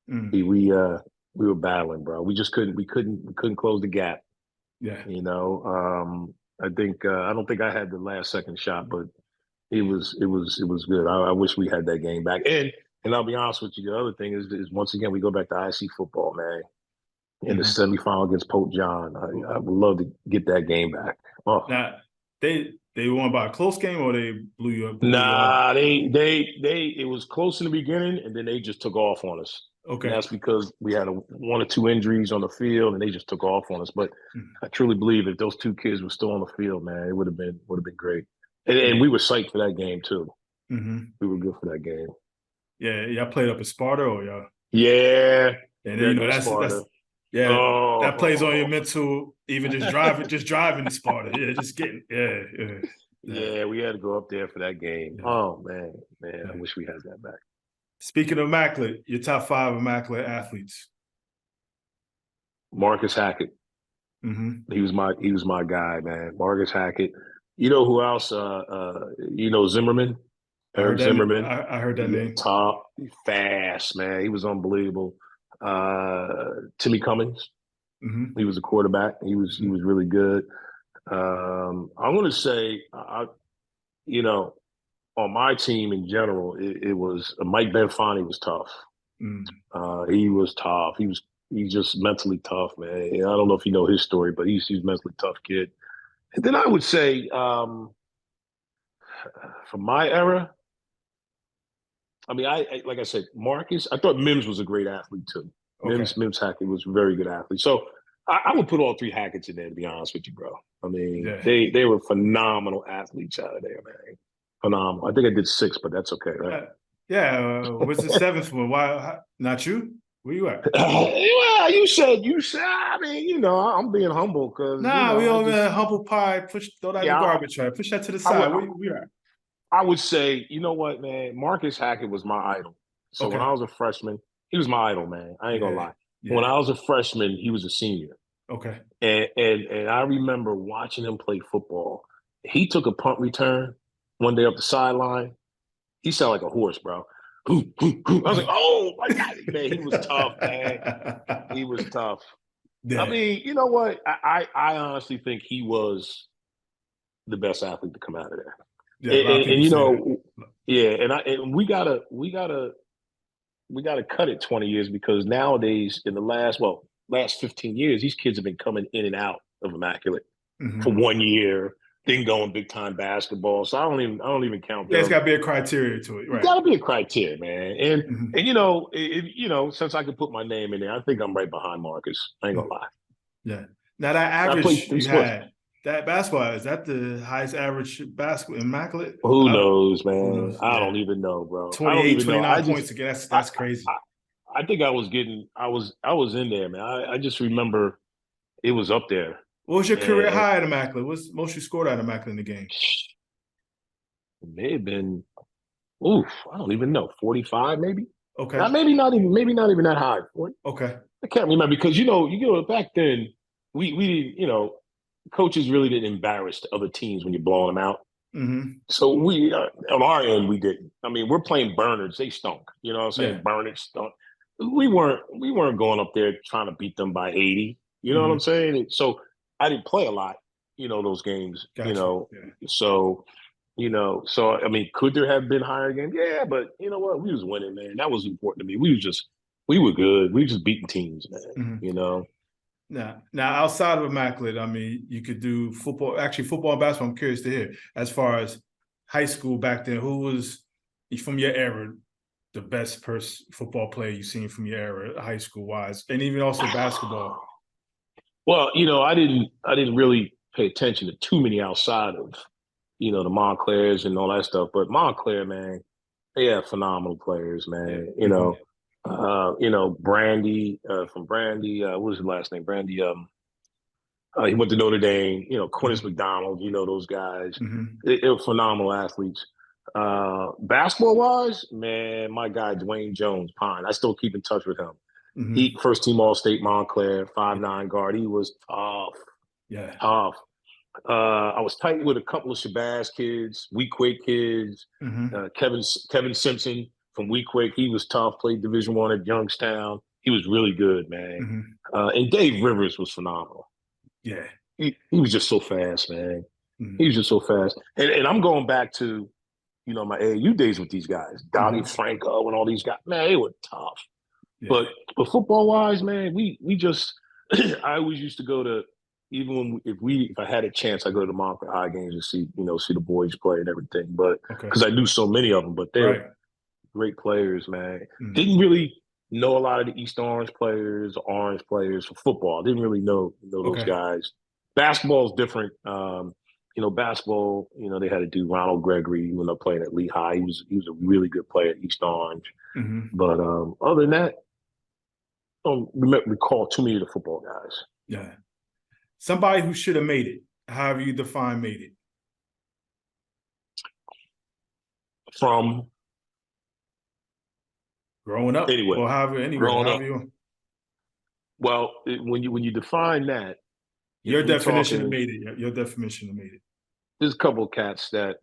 We Mm. we uh we were battling, bro. We just couldn't close the gap. Yeah. I don't think I had the last second shot, but it was good. I wish we had that game back. And I'll be honest with you, the other thing is once again we go back to IC football, man. In the Hmm. semifinal against Pope John, I would love to get that game back. Oh, Now they They won by a close game, or they blew you out? Nah, it was close in the beginning, and then they just took off on us. And Okay. that's because we had one or two injuries on the field, and they just took off on us. But Mhm. I truly believe if those two kids were still on the field, man, it would have been great. And Yeah. we were psyched for that game too. Hmm. We were good for that game. Yeah. Y'all played up in Sparta, or y'all? Yeah, And then, that that's Sparta. yeah, that plays on your Oh, mental. Even just driving to Sparta. Yeah, just getting. Yeah, yeah, yeah, yeah, we had to go up there for that game. yeah. Oh man, I Yeah. wish we had that back. Speaking of immaculate, your top five immaculate athletes. Marcus Hackett. Hmm. He was my guy, man. Marcus Hackett. You know who else? Zimmerman, I heard Eric that. Zimmerman. I heard that Yeah, name. top, fast, man. He was unbelievable. Timmy Cummings. Hmm. He was a quarterback. He was Hmm. really good. I'm going to say, you know, on my team in general, it was Mike Benfani was tough. Mm. He was tough. He's just mentally tough, man. And I don't know if you know his story, but he's a mentally tough kid. And then I would say, from my era, I mean, like I said, Marcus. I thought Mims was a great athlete too. Okay. Mims Hackett was a very good athlete. So I would put all three Hacketts in there. To be honest with you, bro. I mean, Yeah. they were phenomenal athletes out of there, man. Phenomenal. I think I did six, but that's okay, right? Yeah. What's the seventh one? Why not you? Where you at? Well, you said. I mean, I'm being humble because Nah, we I over just there humble pie. Throw that in the yeah. garbage tray. Push that to the I would side. Where you at? I would say, you know what, man? Marcus Hackett was my idol. So when Okay. I was a freshman, he was my idol, man. I ain't gonna Yeah. lie. When Yeah. I was a freshman, he was a senior. Okay. And I remember watching him play football. He took a punt return one day up the sideline. He sounded like a horse, bro. I was like, oh my God, man, he was tough, man. He was tough. I Yeah. mean, you know what? I honestly think he was the best athlete to come out of there. Yeah. A lot of people say that. Yeah, and we gotta cut it 20 years because nowadays in the last 15 years, these kids have been coming in and out of immaculate for Hmm. 1 year, then going big time basketball. So I don't even count Yeah, it's them. got to be a criteria to it, It's right? gotta be a criteria, man. And Hmm. and since I could put my name in there, I think I'm right behind Marcus. I ain't gonna lie. Yeah. Now that I played average three you sports. had, that basketball, is that the highest average basketball immaculate? Who knows, Who man? knows? I Yeah. don't even know, bro. I don't 28, even know. 29 points again. I, That's crazy. I, I think I was in there, man. I just remember it was up there, What was your career and high at immaculate? What's most you scored at immaculate in the game? it may have been, oof, I don't even know, 45 maybe. Okay. Not maybe not even that high. Okay. I can't remember because back then we didn't, coaches really didn't embarrass the other teams when you're blowing them out. Hmm. So we on our end we didn't. I mean, we're playing Bernards, they stunk. You know what I'm saying? Yeah. Bernards stunk. We weren't going up there trying to beat them by 80. You know what I'm Hmm. saying? So I didn't play a lot, those games, Got you. Yeah. So, so I mean, could there have been higher games? Yeah, but you know what? We was winning, man. That was important to me. We were good. We were just beating teams, man. Hmm. You know. Now outside of immaculate, I mean, you could do football. Actually, football and basketball. I'm curious to hear. As far as high school back then, who was from your era the best football player you've seen from your era, high school wise, and even also basketball? Well, I didn't really pay attention to too many outside of, the Montclairs and all that stuff. But Montclair, man, they have phenomenal players, Yeah. man. Hmm. Brandy from Brandy. What was his last name? Brandy. He went to Notre Dame. Quintus Hmm. McDonald. Those guys. Hmm. They were phenomenal athletes. Basketball wise, man, my guy Dwayne Jones, Pine. I still keep in touch with him. He Hmm. first team All State Montclair, 5'9" guard. He was tough, Yeah. tough. I was tight with a couple of Shabazz kids, Weequahic kids. Hmm. Kevin Simpson from Weequahic. He was tough. Played Division One at Youngstown. He was really good, man. Hmm. And Dave Rivers was phenomenal. Yeah. He was just so fast, man. He Hmm. was just so fast. And I'm going back to my AAU days with these guys, Donnie Hmm. Franco and all these guys. Man, they were tough. Yeah. But football wise, man, we just I always used to go to even when if I had a chance, I go to the Montclair High games and see the boys play and everything. But Okay. because I knew so many of them, but they're Right. great players, man. Mm. Didn't really know a lot of the East Orange players, Orange players for football. Didn't really know those Okay. guys. Basketball is different. Basketball, they had to do Ronald Gregory, who ended up playing at Lehigh. He was a really good player at East Orange. Mm-hmm. But other than that, I don't recall too many of the football guys. Yeah. Somebody who should have made it. However you define made it. From Growing up. anyway, Or growing up. you. Well, when you define that, Your we're definition of talking, made it. Your definition of made it. there's a couple of cats that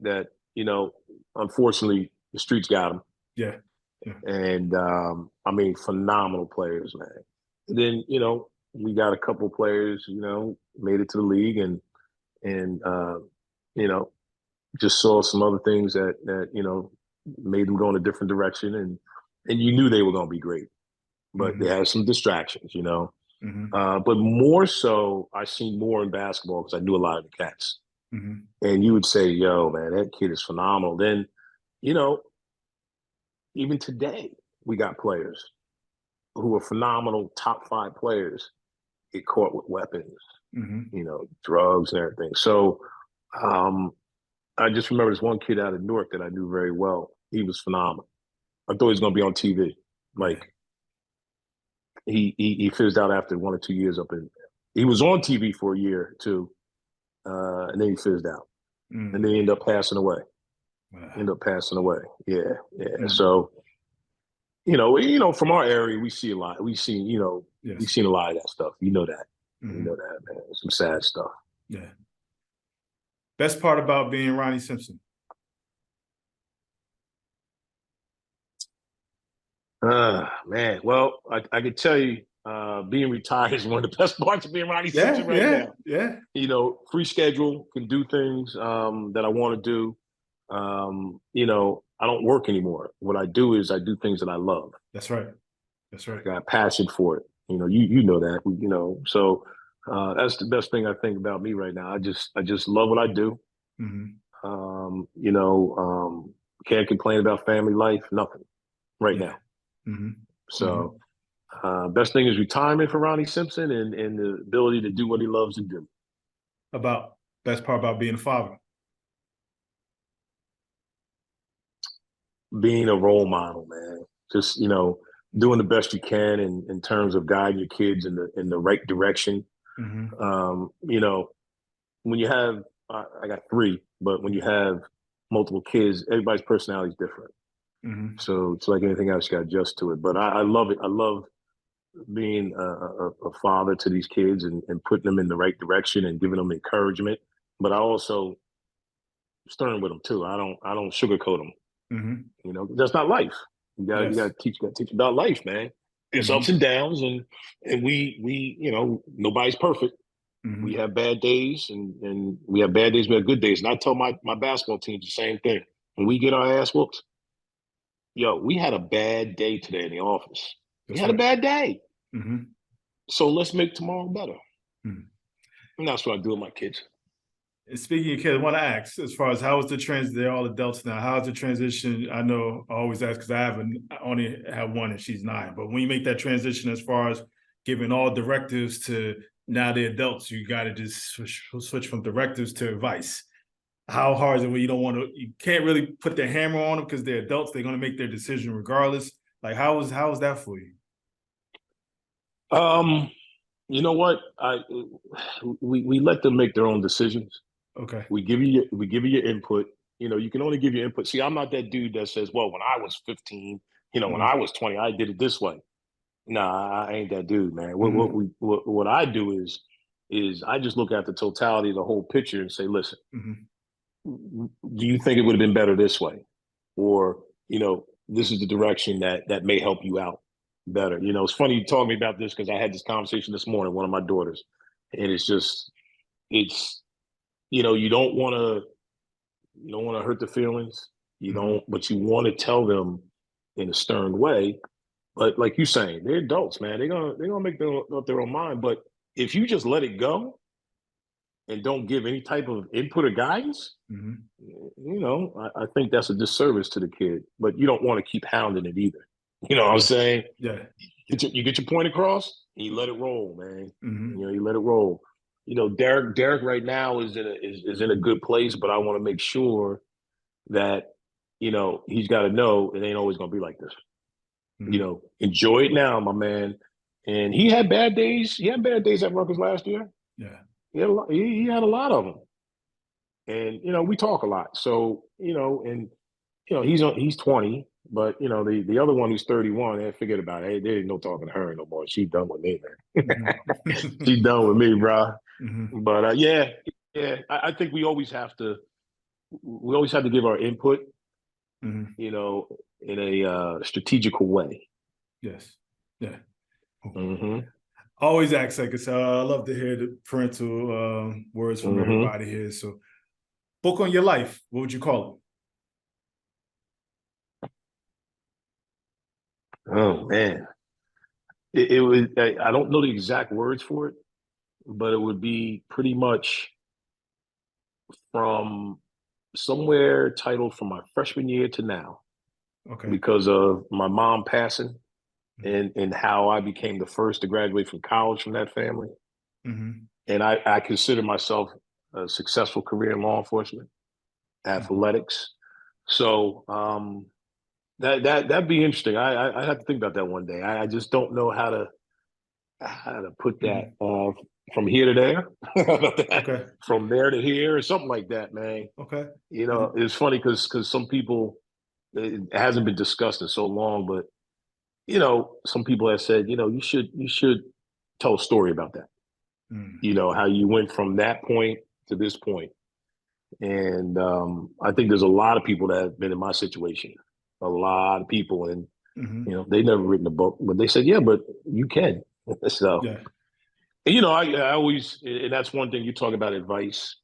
unfortunately the streets got them. Yeah. Yeah. And I mean, phenomenal players, man. And then we got a couple of players, made it to the league and you know just saw some other things that made them go in a different direction, and you knew they were going to be great, but Mm-hmm. they had some distractions, Mm-hmm. But more so, I seen more in basketball because I knew a lot of the cats, Mm-hmm. and you would say, "Yo, man, that kid is phenomenal." Then, you know, even today, we got players who are phenomenal, top 5 players, get caught with weapons, Mm-hmm. drugs and everything. So, I just remember this one kid out of Newark that I knew very well. He was phenomenal. I thought he was going to be on TV. Like, he fizzed out after 1 or 2 years up in. He was on TV for a year or two, and then he fizzed out, and then he ended up passing away. Yeah, yeah. So, from our area, we see a lot. We've seen a lot of that stuff. You know that. Mm-hmm. You know that, man. Some sad stuff. Yeah. Best part about being Ronnie Simpson. Man. Well, I could tell you, being retired is one of the best parts of being Ronnie Simpson right now. Yeah. Free schedule, can do things that I want to do. I don't work anymore. What I do is I do things that I love. That's right. I got a passion for it. You know that. So that's the best thing I think about me right now. I just love what I do. Mm-hmm. Can't complain about family life, nothing right now. Mm-hmm. So best thing is retirement for Ronnie Simpson and the ability to do what he loves to do. Best part about being a father. Being a role model, man. Just, doing the best you can in terms of guiding your kids in the right direction. Mm-hmm. When you have, I got 3, but when you have multiple kids, everybody's personality is different. Mm-hmm. So it's like anything else, you got to adjust to it. But I love it. I love being a father to these kids and putting them in the right direction and giving them encouragement. But I also stern with them too. I don't sugarcoat them. Mm-hmm. That's not life. You gotta teach about life, man. It's ups and downs, and we nobody's perfect. Mm-hmm. We have bad days, and we have bad days. We have good days. And I tell my basketball teams the same thing. When we get our ass whooped, we had a bad day today in the office. We had a bad day. Mm-hmm. So let's make tomorrow better. Mm-hmm. And that's what I do with my kids. Speaking of kids, I want to ask, as far as how was the transition, they're all adults now, how's the transition? I know I always ask because I only have one and she's 9, but when you make that transition as far as giving all directives to now they're adults, you got to just switch from directives to advice. How hard is it when you can't really put the hammer on them because they're adults, they're going to make their decision regardless. Like how was that for you? You know what? We let them make their own decisions. Okay. We give you your input. You can only give your input. See, I'm not that dude that says, well, when I was 15, when I was 20, I did it this way. Nah, I ain't that dude, man. What I do is I just look at the totality of the whole picture and say, listen, do you think it would have been better this way? Or, this is the direction that may help you out better. It's funny you talk to me about this because I had this conversation this morning with one of my daughters. And you don't want to hurt the feelings. You don't, but you want to tell them in a stern way. But like you're saying, they're adults, man. They're gonna make up their own mind. But if you just let it go, and don't give any type of input or guidance, Mm-hmm. I think that's a disservice to the kid. But you don't want to keep hounding it either. You know what I'm Yeah. saying? Yeah. You get your point across, and you let it roll, man. Mm-hmm. You let it roll. Derek right now is in a good place, but I want to make sure that he's got to know it ain't always gonna be like this. Mm-hmm. Enjoy it now, my man. And he had bad days. He had bad days at Rutgers last year. Yeah. He had a lot of them. And we talk a lot. So and he's 20, but the other one who's 31, forget about it. Hey, there ain't no talking to her no more. She done with me, man. Mm-hmm. She done with me, bro. Mm-hmm. But yeah. I think we always have to give our input, Mm-hmm. in a strategical way. Yes. Yeah. Mm-hmm. Always ask, like I said, I love to hear the parental words from Mm-hmm. everybody here. So, book on your life, what would you call Oh man, it was. I don't know the exact words for it, but it would be pretty much from somewhere titled from my freshman year to now, it? Okay. because of my mom passing and how I became the first to graduate from college from that family. Mm-hmm. And I consider myself a successful career in law enforcement, Mm-hmm. athletics. So that'd be interesting. I have to think about that one day. I just don't know how to put that Mm-hmm. from here to there, Okay. from there to here, or something like that, man. Okay. And It's funny because some people, it hasn't been discussed in so long, but some people have said, you should tell a story about that. mm-hmm. How you went from that point to this point. And I think there's a lot of people that have been in my situation, a lot of people, and Mm-hmm. they never written a book, but they said, yeah, but you can. So, Yeah. I always, and that's one thing you talk about advice,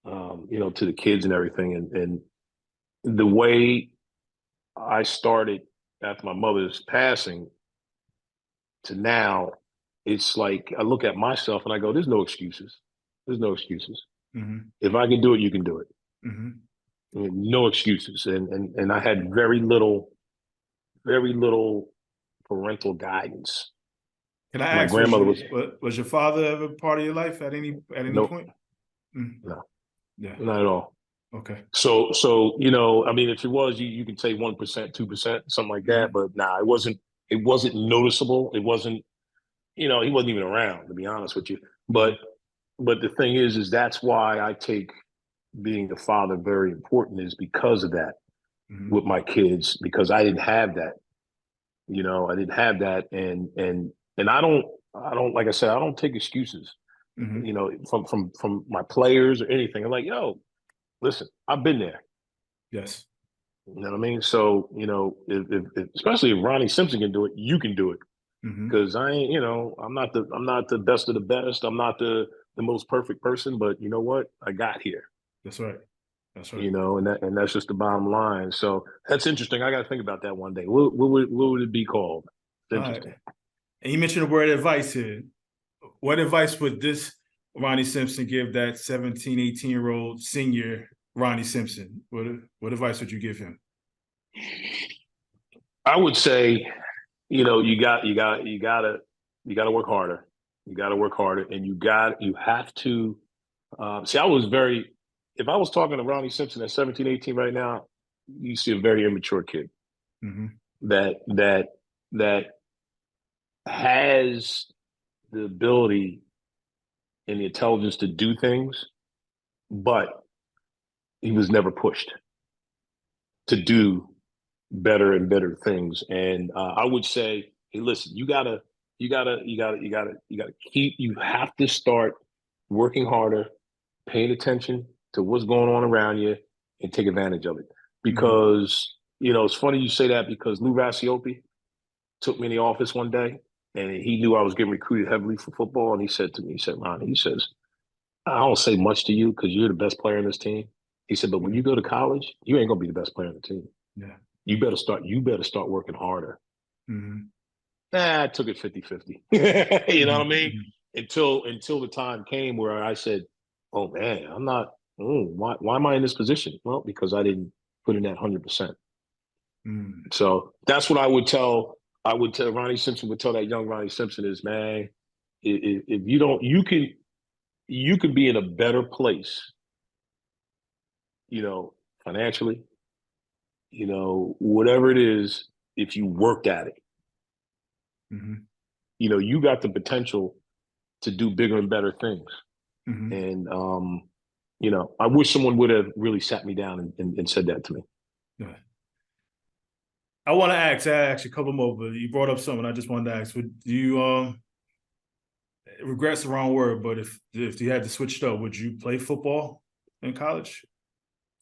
to the kids and everything. And the way I started after my mother's passing to now, it's like I look at myself and I go, there's no excuses. There's no excuses. Mm-hmm. If I can do it, you can do it. Mm-hmm. No excuses. And I had very little parental guidance. Can I My ask, grandmother was was your father ever part of your life at any no, point? Mm. no, Yeah. not at all. Okay. So I mean, if it was, you can say 1%, 2%, something like that. Mm-hmm. But nah, it wasn't. It wasn't noticeable. It wasn't. He wasn't even around, to be honest with you. But Mm-hmm. but the thing is that's why I take being a father very important, is because of that Mm-hmm. with my kids, because I didn't have that. I didn't have that, and I don't like I said, I don't take excuses. Mm-hmm. From my players or anything. I'm like, yo, listen, I've been there. Yes. You know what I mean? So, especially if Ronnie Simpson can do it, you can do it. Mm-hmm. Because I ain't, I'm not the best of the best. I'm not the most perfect person, but you know what? I got here. That's right. That's right. And that's just the bottom line. So that's interesting. I got to think about that one day. What would it be called? It's All right. interesting. And you mentioned the word advice here. What advice would this Ronnie Simpson give that 17, 18-year-old senior Ronnie Simpson? What advice would you give him? I would say, you gotta work harder. You gotta work harder, and you have to. See, I was very. If I was talking to Ronnie Simpson at 17, 18 right now, you see a very immature kid Mm-hmm. that has the ability and the intelligence to do things, but he was never pushed to do better and better things. And I would say, hey, listen, you have to start working harder, paying attention to what's going on around you, and take advantage of it. Mm-hmm. Because it's funny you say that, because Lou Rassiopi took me in the office one day, and he knew I was getting recruited heavily for football, and he said to me, he said, Ronnie, he says, I don't say much to you because you're the best player in this team. He said, but when you go to college, you ain't gonna be the best player on the team. Yeah. You better start working harder. Mm-hmm. I took it 50-50. You know what I mean? Mm-hmm. Until the time came where I said, oh man, I'm not. Why am I in this position? Well, because I didn't put in that 100%. Mm, So that's what I would tell. I would tell Ronnie Simpson would tell that young Ronnie Simpson is, man, if you don't, you can be in a better place, financially, whatever it is, if you worked at it. mm-hmm, You got the potential to do bigger and better things. mm-hmm. And I wish someone would have really sat me down and said that to me. Yeah. I want to ask you a couple more, but you brought up something. I just wanted to ask: would you regret's the wrong word, but if you had to switch it up, would you play football in college?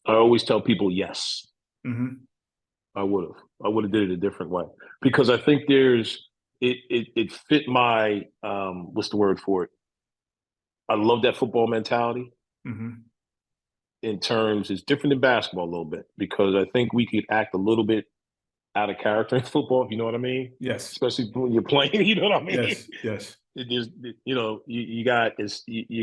I always tell people yes, Mm-hmm. I would have. I would have did it a different way because I think it fit my what's the word for it? I love that football mentality Mm-hmm. in terms it's different than basketball a little bit because I think we could act a little bit out of character in football, if you know what I mean? Yes. Especially when you're playing, you know what I mean? Yes. Yes. It is, you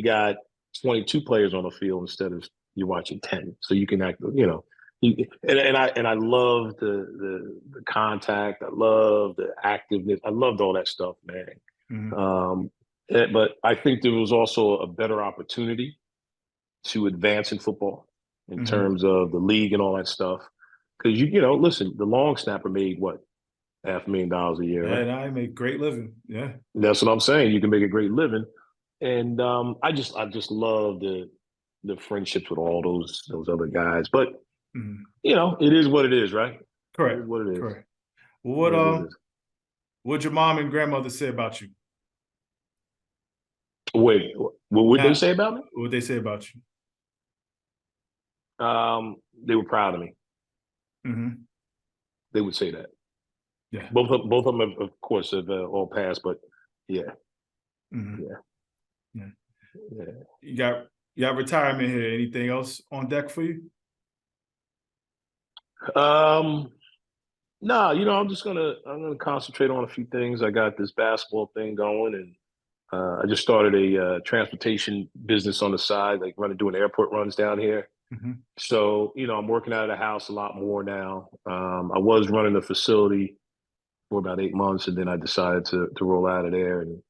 got 22 players on the field instead of you're watching 10. So you can act, and I love the contact. I love the activeness. I loved all that stuff, man. Mm-hmm. But I think there was also a better opportunity to advance in football in Mm-hmm. terms of the league and all that stuff. Because listen, the long snapper made what $500,000 a year, right? And I make great living. Yeah. And that's what I'm saying. You can make a great living, and I just love the friendships with all those other guys. But Mm-hmm. it is what it is, right? It is Correct. what it is. Correct. Well, It is what it is. what'd your mom and grandmother say about you? Wait, what would they Now, say about me? what they say about you? They were proud of me. Mm-hmm. They would say that. Yeah. Both of them, of course, have all passed, but yeah, Mm-hmm. yeah, Yeah. yeah. You got retirement here. Anything else on deck for you? Um, no, I'm gonna concentrate on a few things. I got this basketball thing going, and I just started a transportation business on the side, like doing airport runs down here. Mm-hmm. So, I'm working out of the house a lot more now. I was running the facility for about 8 months, and then I decided to roll out of there. And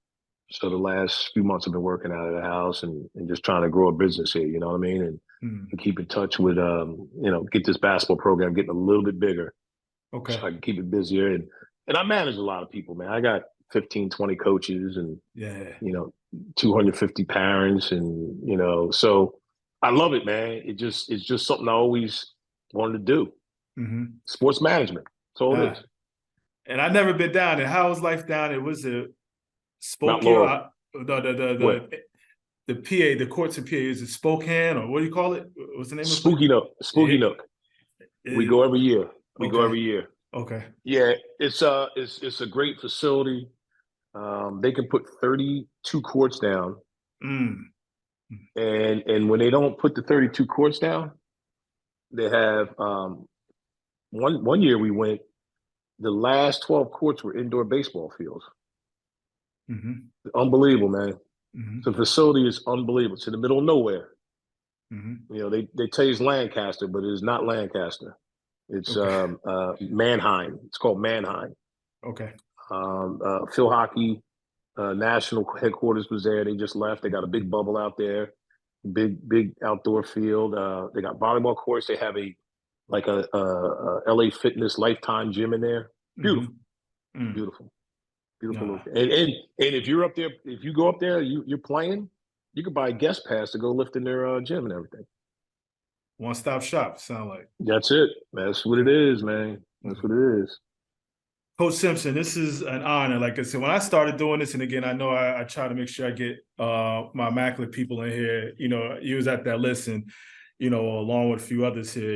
so the last few months I've been working out of the house and just trying to grow a business here, you know what I mean? And keep in touch with get this basketball program getting a little bit bigger so Okay. I can keep it busier. And I manage a lot of people, man. I got 15, 20 coaches and Yeah. you know 250 parents, and so I love it, man. It's just something I always wanted to do. Mm-hmm. Sports management, that's all it Uh, is. and I never been down there. How was life down there? Was it Mount Spokane? Laurel. What? The PA, the courts in PA, is it Spokane or what do you call it? What's the name of the place? Spooky Nook. We It, go every year. We go okay. every year. Okay. Yeah, it's a great facility. They can put 32 courts down, Mm. and when they don't put the 32 courts down, they have one year we went. The last 12 courts were indoor baseball fields. Mm-hmm. Unbelievable, man. Mm-hmm. The facility is unbelievable. It's in the middle of nowhere. Mm-hmm. They tell you it's Lancaster, but it is not Lancaster. It's Okay. Manheim. It's called Manheim. Okay. Phil Hockey national headquarters was there. They just left. They got a big bubble out there, big outdoor field. They got volleyball courts. They have a LA Fitness Lifetime gym in there. Mm-hmm. Beautiful, Mm. beautiful, beautiful. Nah. And if you're up there, if you go up there, you're playing. You could buy a guest pass to go lift in their gym and everything. One-stop shop, sound like. That's it. That's what it Okay. is, man. That's Mhm. what it is. Coach Simpson, this is an honor. Like I said, when I started doing this, and again, I know I try to make sure I get my Immaculate people in here. You was at that list, and along with a few others here.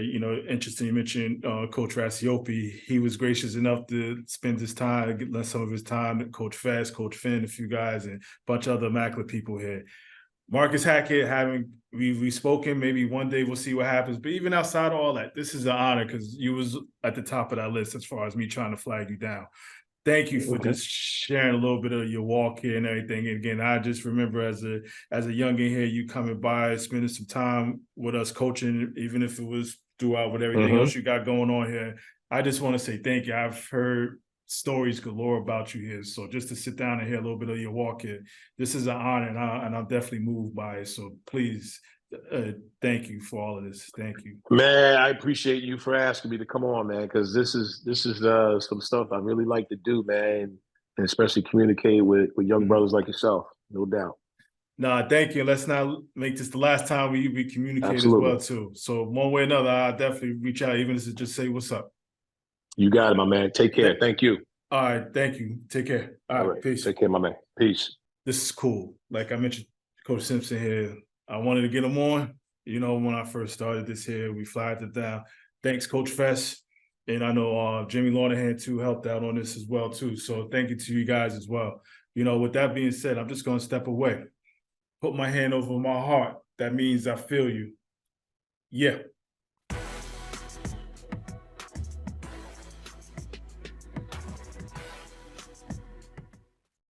Interesting. You mentioned Coach Rasiopi. He was gracious enough to spend his time, lend some of his time. Coach Fast, Coach Finn, a few guys, and a bunch of other Immaculate people here. Marcus Hackett, we've spoken. Maybe one day we'll see what happens. But even outside of all that, this is an honor because you was at the top of that list as far as me trying to flag you down. thank you for Okay. just sharing a little bit of your walk here and everything. And again, I just remember as a youngin here, you coming by, spending some time with us coaching, even if it was throughout with everything else you got going on here. I just want to say thank you. I've heard stories galore about you here. So just to sit down and hear a little bit of your walk here, this is an honor, and I'm definitely moved by it. So please, thank you for all of this. Thank you. Man, I appreciate you for asking me to come on, man, because this is some stuff I really like to do, man, and especially communicate with young brothers like yourself, no doubt. Nah, thank you. Let's not make this the last time we communicate as Absolutely. well too. So one way or another, I'll definitely reach out, even if it's just say what's up. You got it, my man. Take care. Th- Thank you. all right, thank you. Take care. All All right, right. peace. Take care, my man. Peace. This is cool. Like I mentioned, Coach Simpson here. I wanted to get him on. You know, when I first started this here, we flagged it down. Thanks, Coach Fest. And I know Jimmy Lornahan too helped out on this as well too. So thank you to you guys as well. You know, with that being said, I'm just gonna step away. Put my hand over my heart. That means I feel you. Yeah.